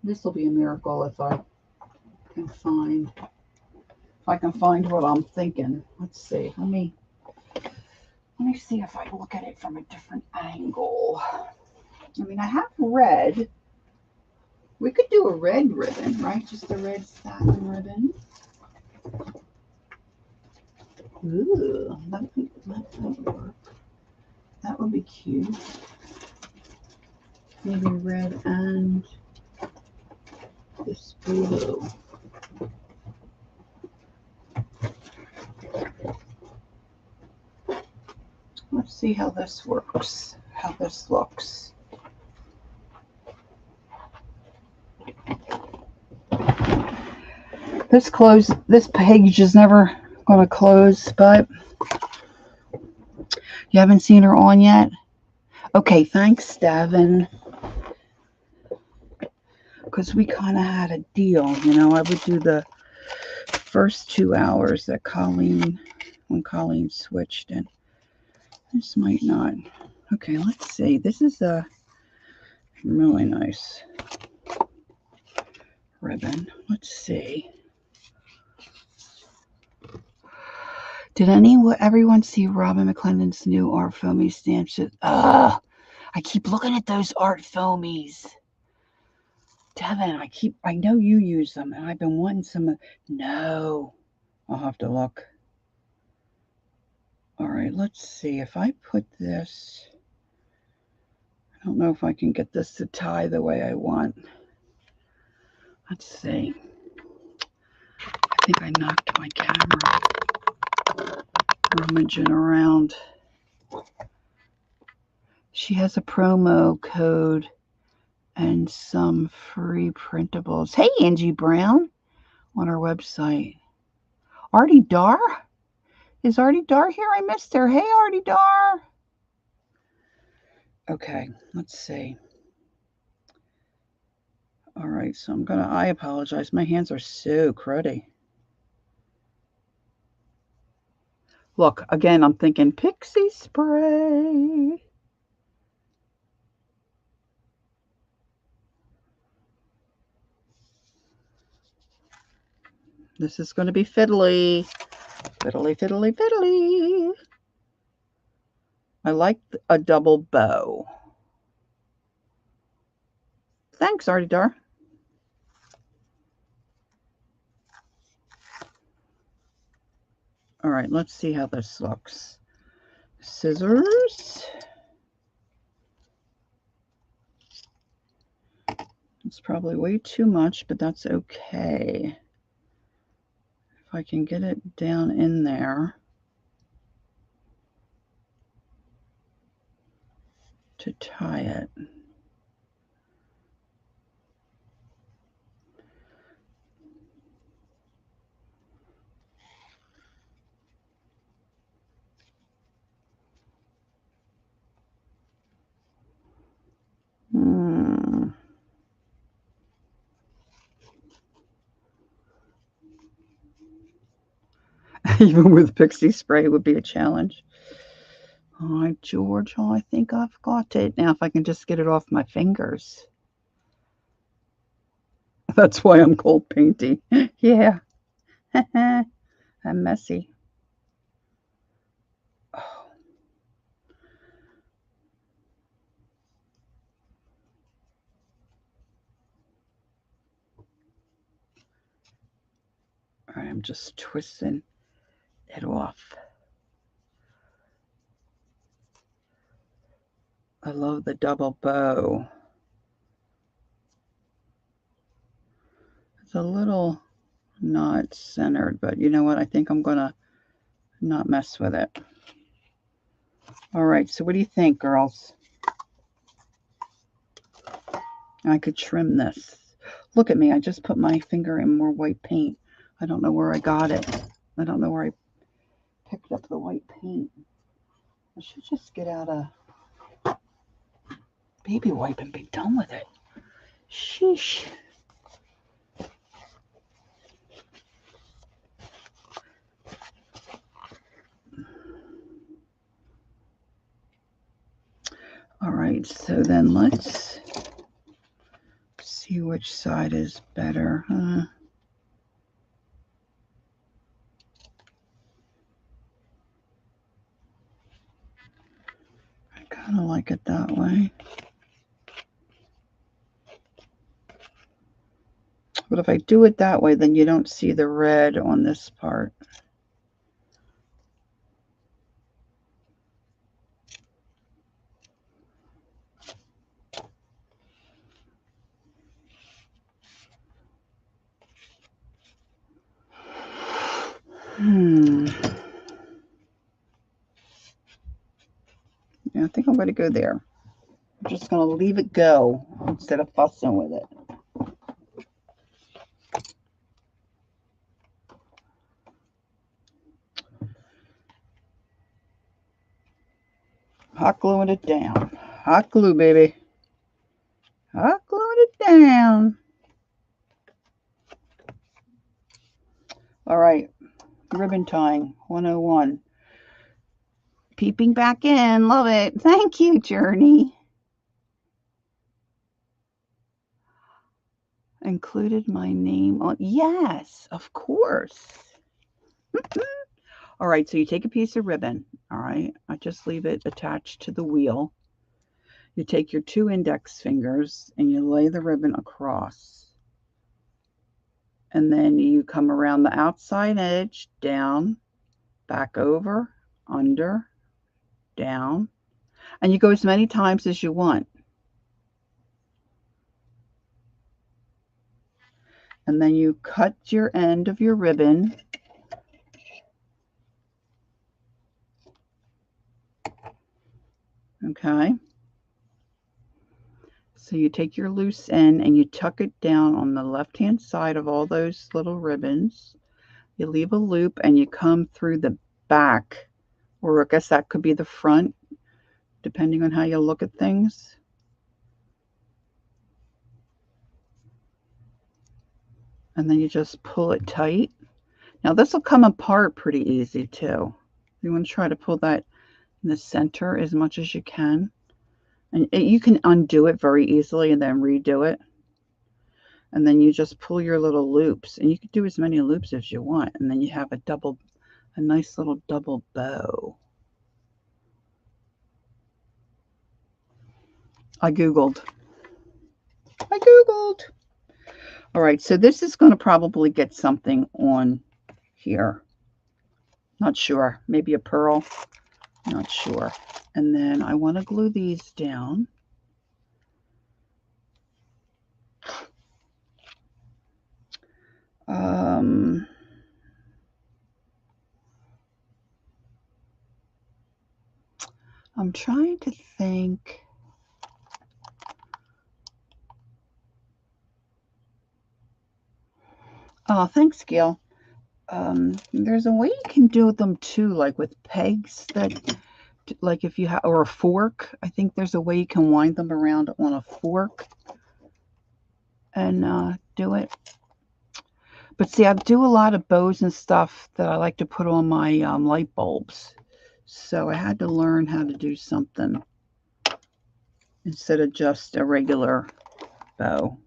This will be a miracle if I can find what I'm thinking. Let's see. Let me see if I can look at it from a different angle. I mean, I have red. We could do a red ribbon, right? Just a red satin ribbon. Ooh, that would work. That would be cute. Maybe red and this blue. Let's see how this works, how this looks. This page is never going to close, but you haven't seen her on yet? Okay, thanks, Devin. Because we kind of had a deal, you know. I would do the first 2 hours that when Colleen switched, and this might not. Okay, let's see. This is a really nice ribbon. Let's see. Did everyone see Robin McClendon's new art foamy stamps? I keep looking at those art foamies. Devin, I know you use them, and I've been wanting some. No, I'll have to look. All right, let's see. If I put this, I don't know if I can get this to tie the way I want. Let's see. I think I knocked my camera. Rummaging around. She has a promo code and some free printables. Hey, Angie Brown, on our website. Artie Dar? Is Artie Dar here? I missed her. Hey, Artie Dar. Okay, let's see. All right, so I apologize. My hands are so cruddy. Look, again, I'm thinking pixie spray. This is going to be fiddly. Fiddly, fiddly, fiddly. I like a double bow. Thanks, Artie Dar. All right, let's see how this looks. Scissors. It's probably way too much, but that's okay. If I can get it down in there to tie it. Even with pixie spray would be a challenge. All right, George, oh, I think I've got it. Now, if I can just get it off my fingers. That's why I'm cold painting. Yeah, I'm messy. Oh, all right, I'm just twisting it off. I love the double bow. It's a little not centered, but you know what? I think I'm going to not mess with it. All right, so what do you think, girls? I could trim this. Look at me. I just put my finger in more white paint. I don't know where I got it. I don't know where I picked up the white paint. I should just get out a baby wipe and be done with it. Sheesh. All right, so then let's see which side is better. I kind of like it that way. But if I do it that way, then you don't see the red on this part. Yeah, I think I'm going to go there. I'm just going to leave it go instead of fussing with it. Hot gluing it down. Hot glue, baby. Hot gluing it down. All right, ribbon tying 101. Peeping back in, love it. Thank you, Journey. Included my name on, yes, of course. All right, so you take a piece of ribbon, all right? I just leave it attached to the wheel. You take your 2 index fingers and you lay the ribbon across. And then you come around the outside edge, down, back over, under, down. And you go as many times as you want. And then you cut your end of your ribbon. Okay. So you take your loose end and you tuck it down on the left-hand side of all those little ribbons. You leave a loop and you come through the back, or I guess that could be the front, depending on how you look at things. And then you just pull it tight. Now this will come apart pretty easy too. You want to try to pull that in the center as much as you can. And you can undo it very easily and then redo it. And then you just pull your little loops, and you can do as many loops as you want. And then you have a nice little double bow. I Googled. All right, so this is going to probably get something on here. Not sure. Maybe a pearl. Not sure. And then I want to glue these down. I'm trying to think. Oh, thanks, Gail. There's a way you can do them too, like with pegs that, like if you have, or a fork. I think there's a way you can wind them around on a fork and do it. But see, I do a lot of bows and stuff that I like to put on my light bulbs. So I had to learn how to do something instead of just a regular bow.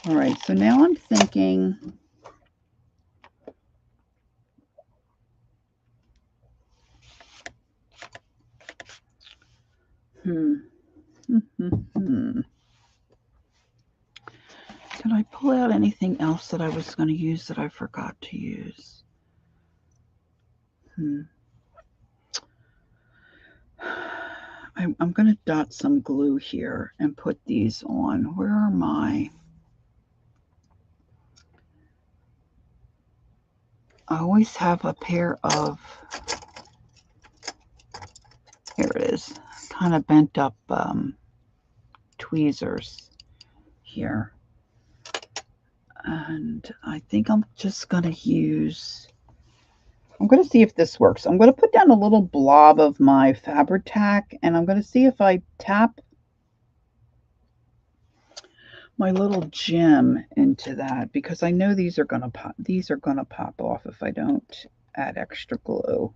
All right, so now I'm thinking, Did I pull out anything else that I was going to use that I forgot to use? I'm going to dot some glue here and put these on. Where are my... I always have a pair of... Here it is. Kind of bent up tweezers here. And I think I'm just going to use... I'm going to see if this works. I'm going to put down a little blob of my Fabri-Tac, and I'm going to see if I tap my little gem into that, because I know these are going to pop. These are going to pop off if I don't add extra glue.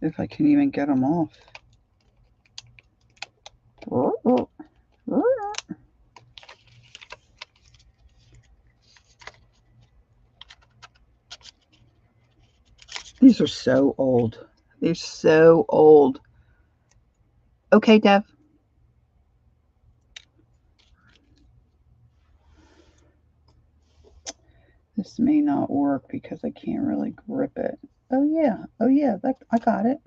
If I can even get them off. These are so old. They're so old. Okay, Dev. This may not work because I can't really grip it. Oh yeah, that, I got it.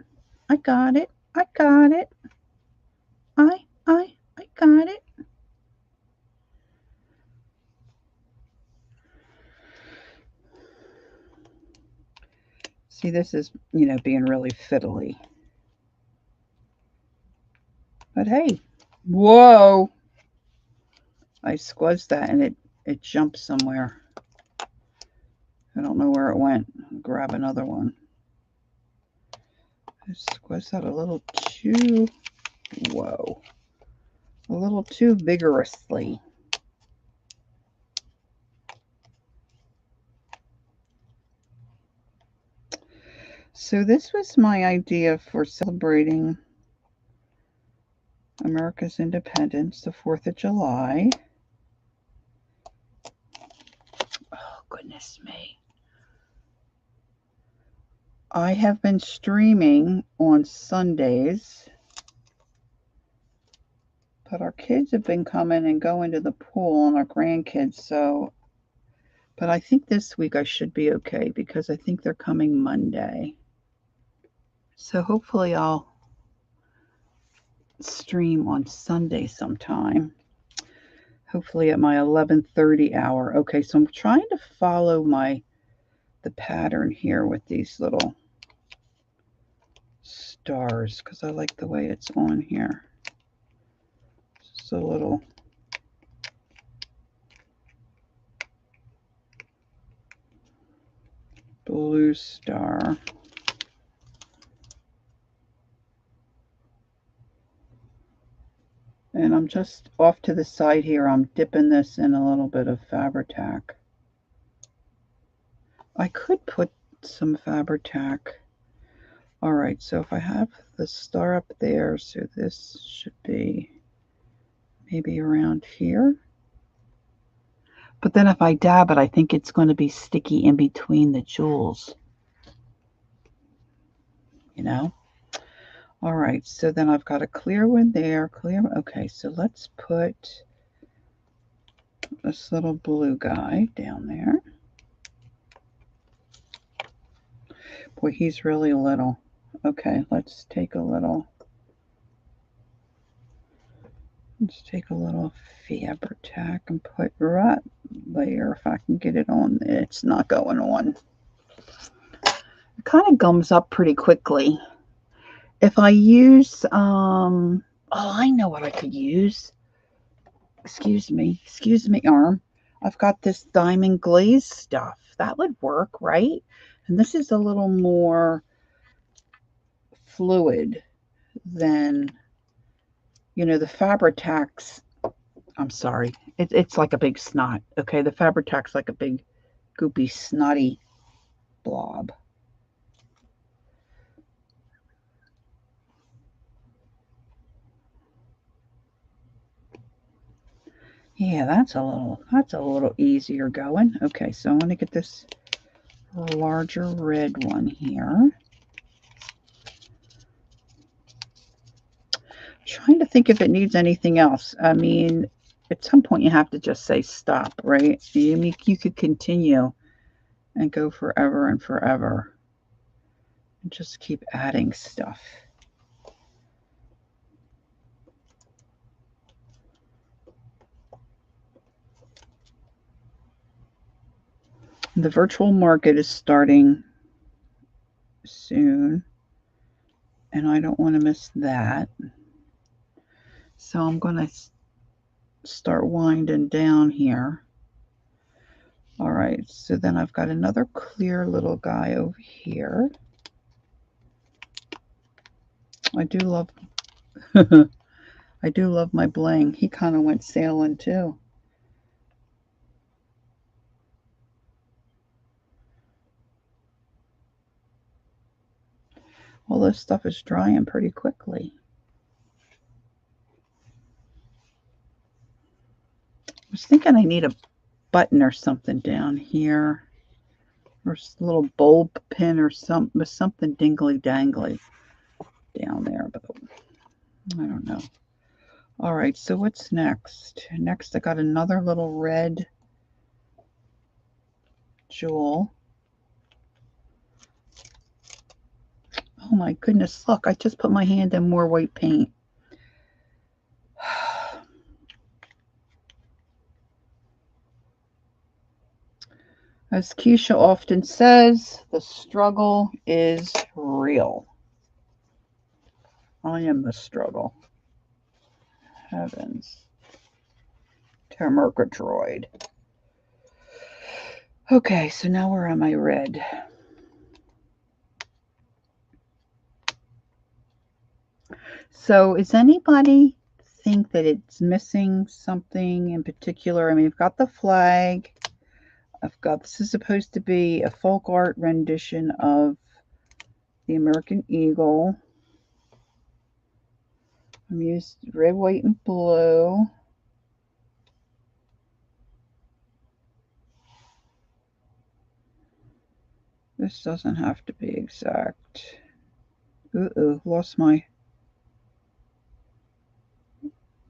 I got it. I got it. I got it. See, this is, being really fiddly. But hey, whoa! I squeezed that and it jumped somewhere. I don't know where it went. I'll grab another one. I squeezed that a little too, whoa, a little too vigorously. So this was my idea for celebrating America's independence, the 4th of July. Oh, goodness me. I have been streaming on Sundays, but our kids have been coming and going to the pool, and our grandkids, so, but I think this week I should be okay because I think they're coming Monday. So hopefully I'll stream on Sunday sometime. Hopefully at my 11:30 hour. Okay, so I'm trying to follow the pattern here with these little stars because I like the way it's on here. Just a little blue star. And I'm just off to the side here. I'm dipping this in a little bit of Fabri-Tac. I could put some Fabri-Tac. All right, so if I have the star up there, so this should be maybe around here. But then if I dab it, I think it's going to be sticky in between the jewels. All right, so then I've got a clear one there, clear. Okay, so let's put this little blue guy down there. Boy, he's really little. Okay, let's take a little Fabri-Tac and put right there. If I can get it on, it's not going on. It kind of gums up pretty quickly. If I use, oh, I know what I could use. Excuse me, arm. I've got this diamond glaze stuff. That would work, right? And this is a little more fluid than, the Fabri-Tacs. I'm sorry. It's like a big snot, okay? The Fabri-Tac's like a big, goopy, snotty blob. Yeah, that's a little easier going. Okay, so I'm going to get this larger red one here. Trying to think if it needs anything else. I mean, at some point you have to just say stop, right? You could continue and go forever and forever and just keep adding stuff. The virtual market is starting soon, and I don't want to miss that. So I'm going to start winding down here. All right, so then I've got another clear little guy over here. I do love I do love my bling. He kind of went sailing too. All this stuff is drying pretty quickly. I was thinking I need a button or something down here, or a little bulb pin or something dingly dangly down there, but I don't know. All right, so what's next? Next, I got another little red jewel. Oh my goodness, look, I just put my hand in more white paint. As Keisha often says, the struggle is real. I am the struggle. Heavens. Termurgatroid. Okay, so now where am I red? So is anybody think that it's missing something in particular? I mean, I've got the flag. This is supposed to be a folk art rendition of the American Eagle. I'm used red, white, and blue. This doesn't have to be exact. Ooh, lost my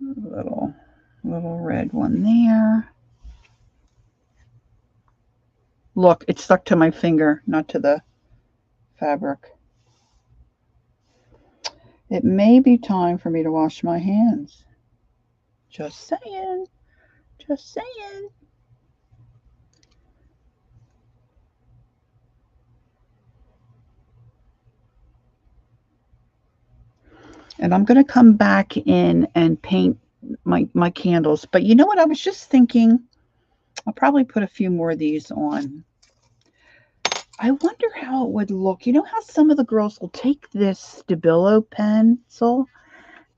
little red one there. Look, it stuck to my finger, not to the fabric. It may be time for me to wash my hands. Just saying. Just saying. And I'm going to come back in and paint my candles. But you know what? I was just thinking, I'll probably put a few more of these on. I wonder how it would look. You know how some of the girls will take this Stabilo pencil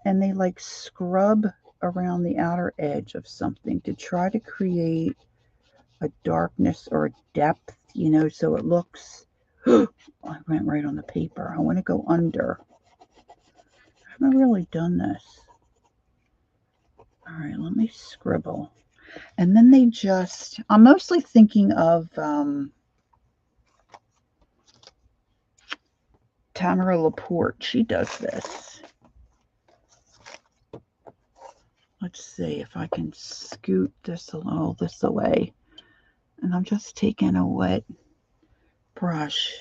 and they like scrub around the outer edge of something to try to create a darkness or a depth, so it looks, I went right on the paper. I want to go under. I haven't really done this. All right, let me scribble. And then I'm mostly thinking of Tamara Laporte. She does this. Let's see if I can scoot this away. And I'm just taking a wet brush.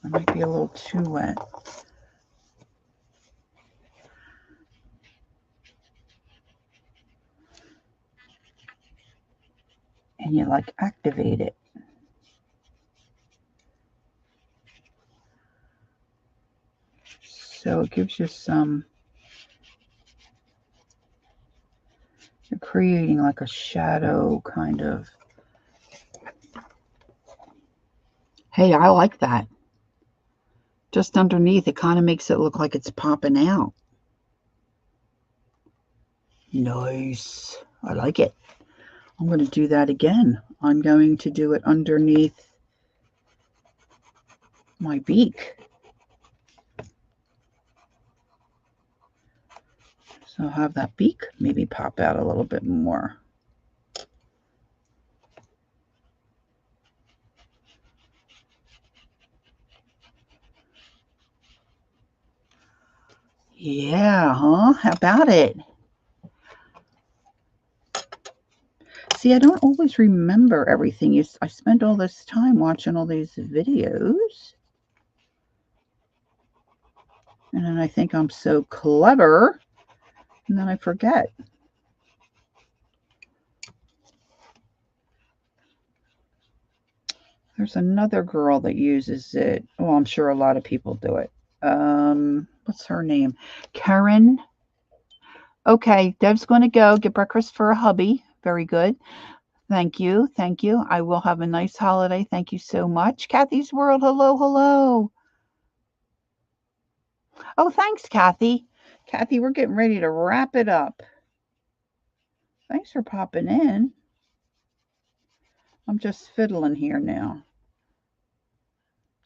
It might be a little too wet. And you like activate it. So it gives you some You're creating like a shadow kind of. Hey, I like that. Just underneath, it kind of makes it look like it's popping out. Nice. I like it. I'm going to do that again. I'm going to do it underneath my beak. So I'll have that beak maybe pop out a little bit more. Yeah, huh? How about it? See, I don't always remember everything. I spent all this time watching all these videos. And then I think I'm so clever. And then I forget. There's another girl that uses it. Well, I'm sure a lot of people do it. What's her name? Karen. Okay, Deb's going to go get breakfast for a hubby. Very good. Thank you. Thank you. I will have a nice holiday. Thank you so much. Kathy's World. Hello, hello. Oh, thanks, Kathy. Kathy, we're getting ready to wrap it up. Thanks for popping in. I'm just fiddling here now.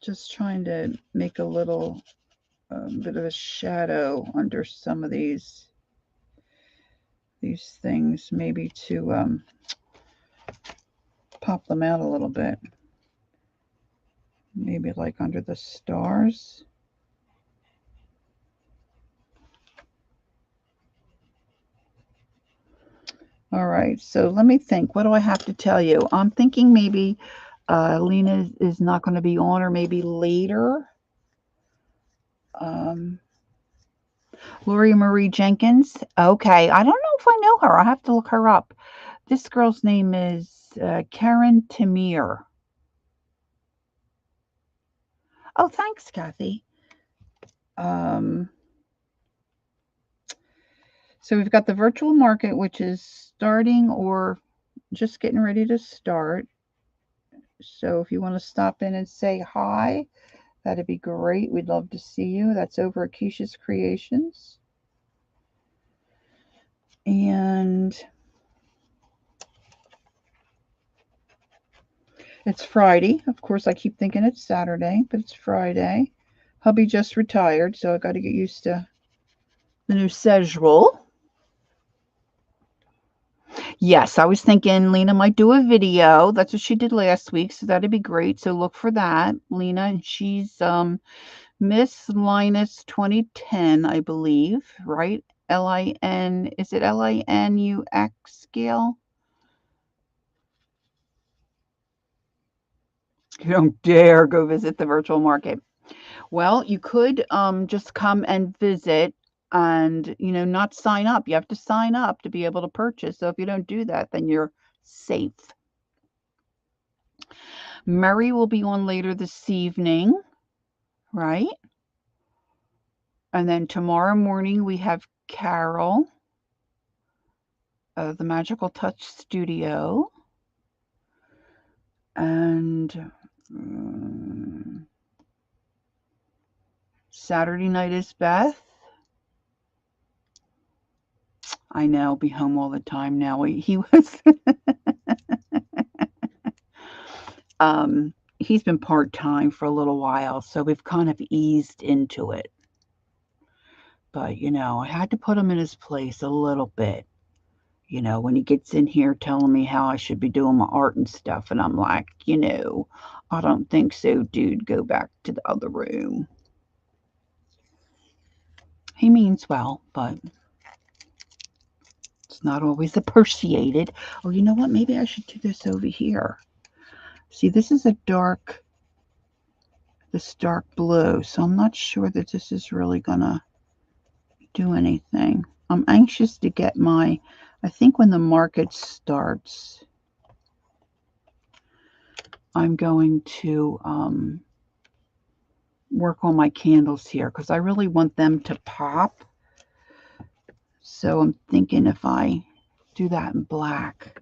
Just trying to make a little bit of a shadow under some of these things, maybe to pop them out a little bit. Maybe like under the stars. All right, so let me think. What do I have to tell you? I'm thinking maybe Lena is not going to be on, or maybe later. Lori Marie Jenkins. Okay, I don't know if I know her. I have to look her up. This girl's name is Karen Tamir. Oh, thanks, Kathy. So we've got the virtual market, which is starting or just getting ready to start. So if you want to stop in and say hi, that'd be great. We'd love to see you. That's over at Keisha's Creations. And it's Friday. Of course, I keep thinking it's Saturday, but it's Friday. Hubby just retired, so I got to get used to the new schedule. Yes, I was thinking Lena might do a video. That's what she did last week, so that'd be great. So look for that, Lena. And she's Miss Linus 2010, I believe, right? Lin, is it Linux scale? You don't dare go visit the virtual market. Well, you could just come and visit and, not sign up. You have to sign up to be able to purchase. So if you don't do that, then you're safe. Mary will be on later this evening, right? And then tomorrow morning we have Carol of the Magical Touch Studio. And Saturday night is Beth. I know, be home all the time now. He was he's been part-time for a little while, so we've kind of eased into it. But, I had to put him in his place a little bit. When he gets in here telling me how I should be doing my art and stuff, and I'm like, I don't think so, dude. Go back to the other room. He means well, but it's not always appreciated. Oh, you know what? Maybe I should do this over here. See, this is a dark blue, so I'm not sure that this is really gonna do anything. I'm anxious to get I think when the market starts, I'm going to work on my candles here because I really want them to pop. So I'm thinking if I do that in black.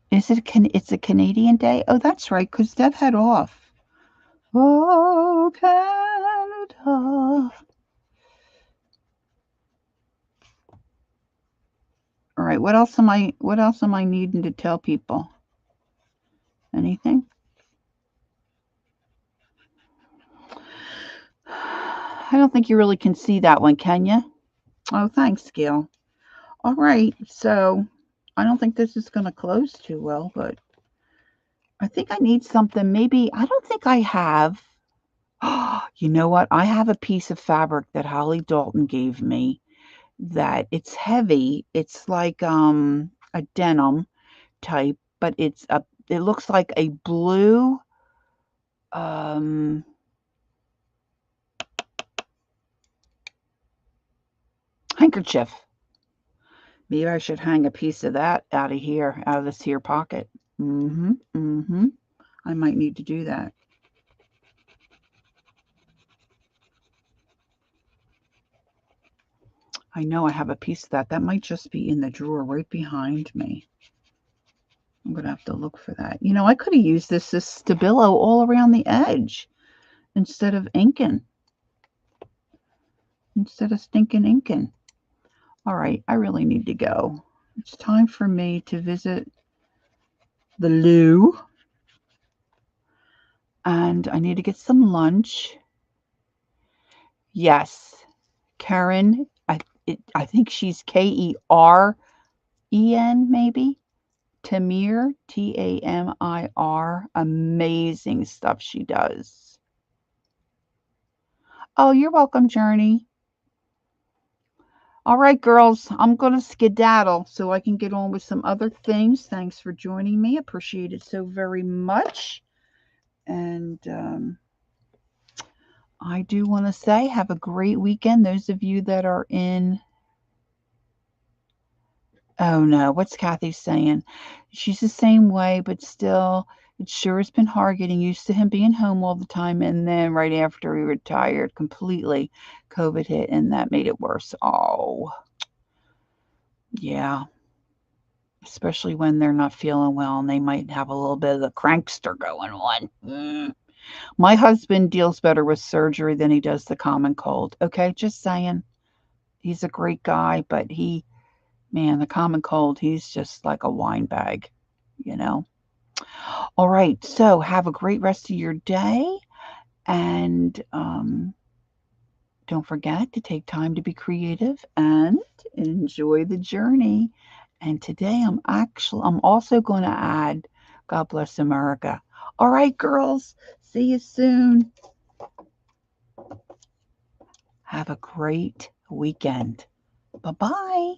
It's a Canadian day? Oh, that's right, because Deb had off. Oh, Canada. All right, what else am I needing to tell people? Anything? I don't think you really can see that one, can you? Oh, thanks, Gail. All right, so I don't think this is going to close too well, but I think I need something. Maybe, I don't think I have. You know what? I have a piece of fabric that Holly Dalton gave me that it's heavy. It's like a denim type, but it looks like a blue handkerchief. Maybe I should hang a piece of that out of here, out of this here pocket. I might need to do that. I know I have a piece of that. That might just be in the drawer right behind me. I'm going to have to look for that. You know, I could have used this as Stabilo all around the edge instead of inking. Instead of stinking inking. All right, I really need to go. It's time for me to visit the loo. And I need to get some lunch. Yes, Karen, I think she's Keren, maybe. Tamir, Tamir. Amazing stuff she does. Oh, you're welcome, Journey. All right, girls, I'm going to skedaddle so I can get on with some other things. Thanks for joining me. Appreciate it so very much. And I do want to say have a great weekend. Those of you that are in... Oh, no. What's Kathy saying? She's the same way, but still, it sure has been hard getting used to him being home all the time. And then right after he retired completely, COVID hit, and that made it worse. Oh, yeah. Especially when they're not feeling well and they might have a little bit of the crankster going on. My husband deals better with surgery than he does the common cold. Okay, just saying. He's a great guy, but man, the common cold, he's just like a wine bag, you know. All right, so have a great rest of your day, and don't forget to take time to be creative and enjoy the journey. And today I'm also going to add God Bless America. All right, girls, see you soon. Have a great weekend. Bye-bye.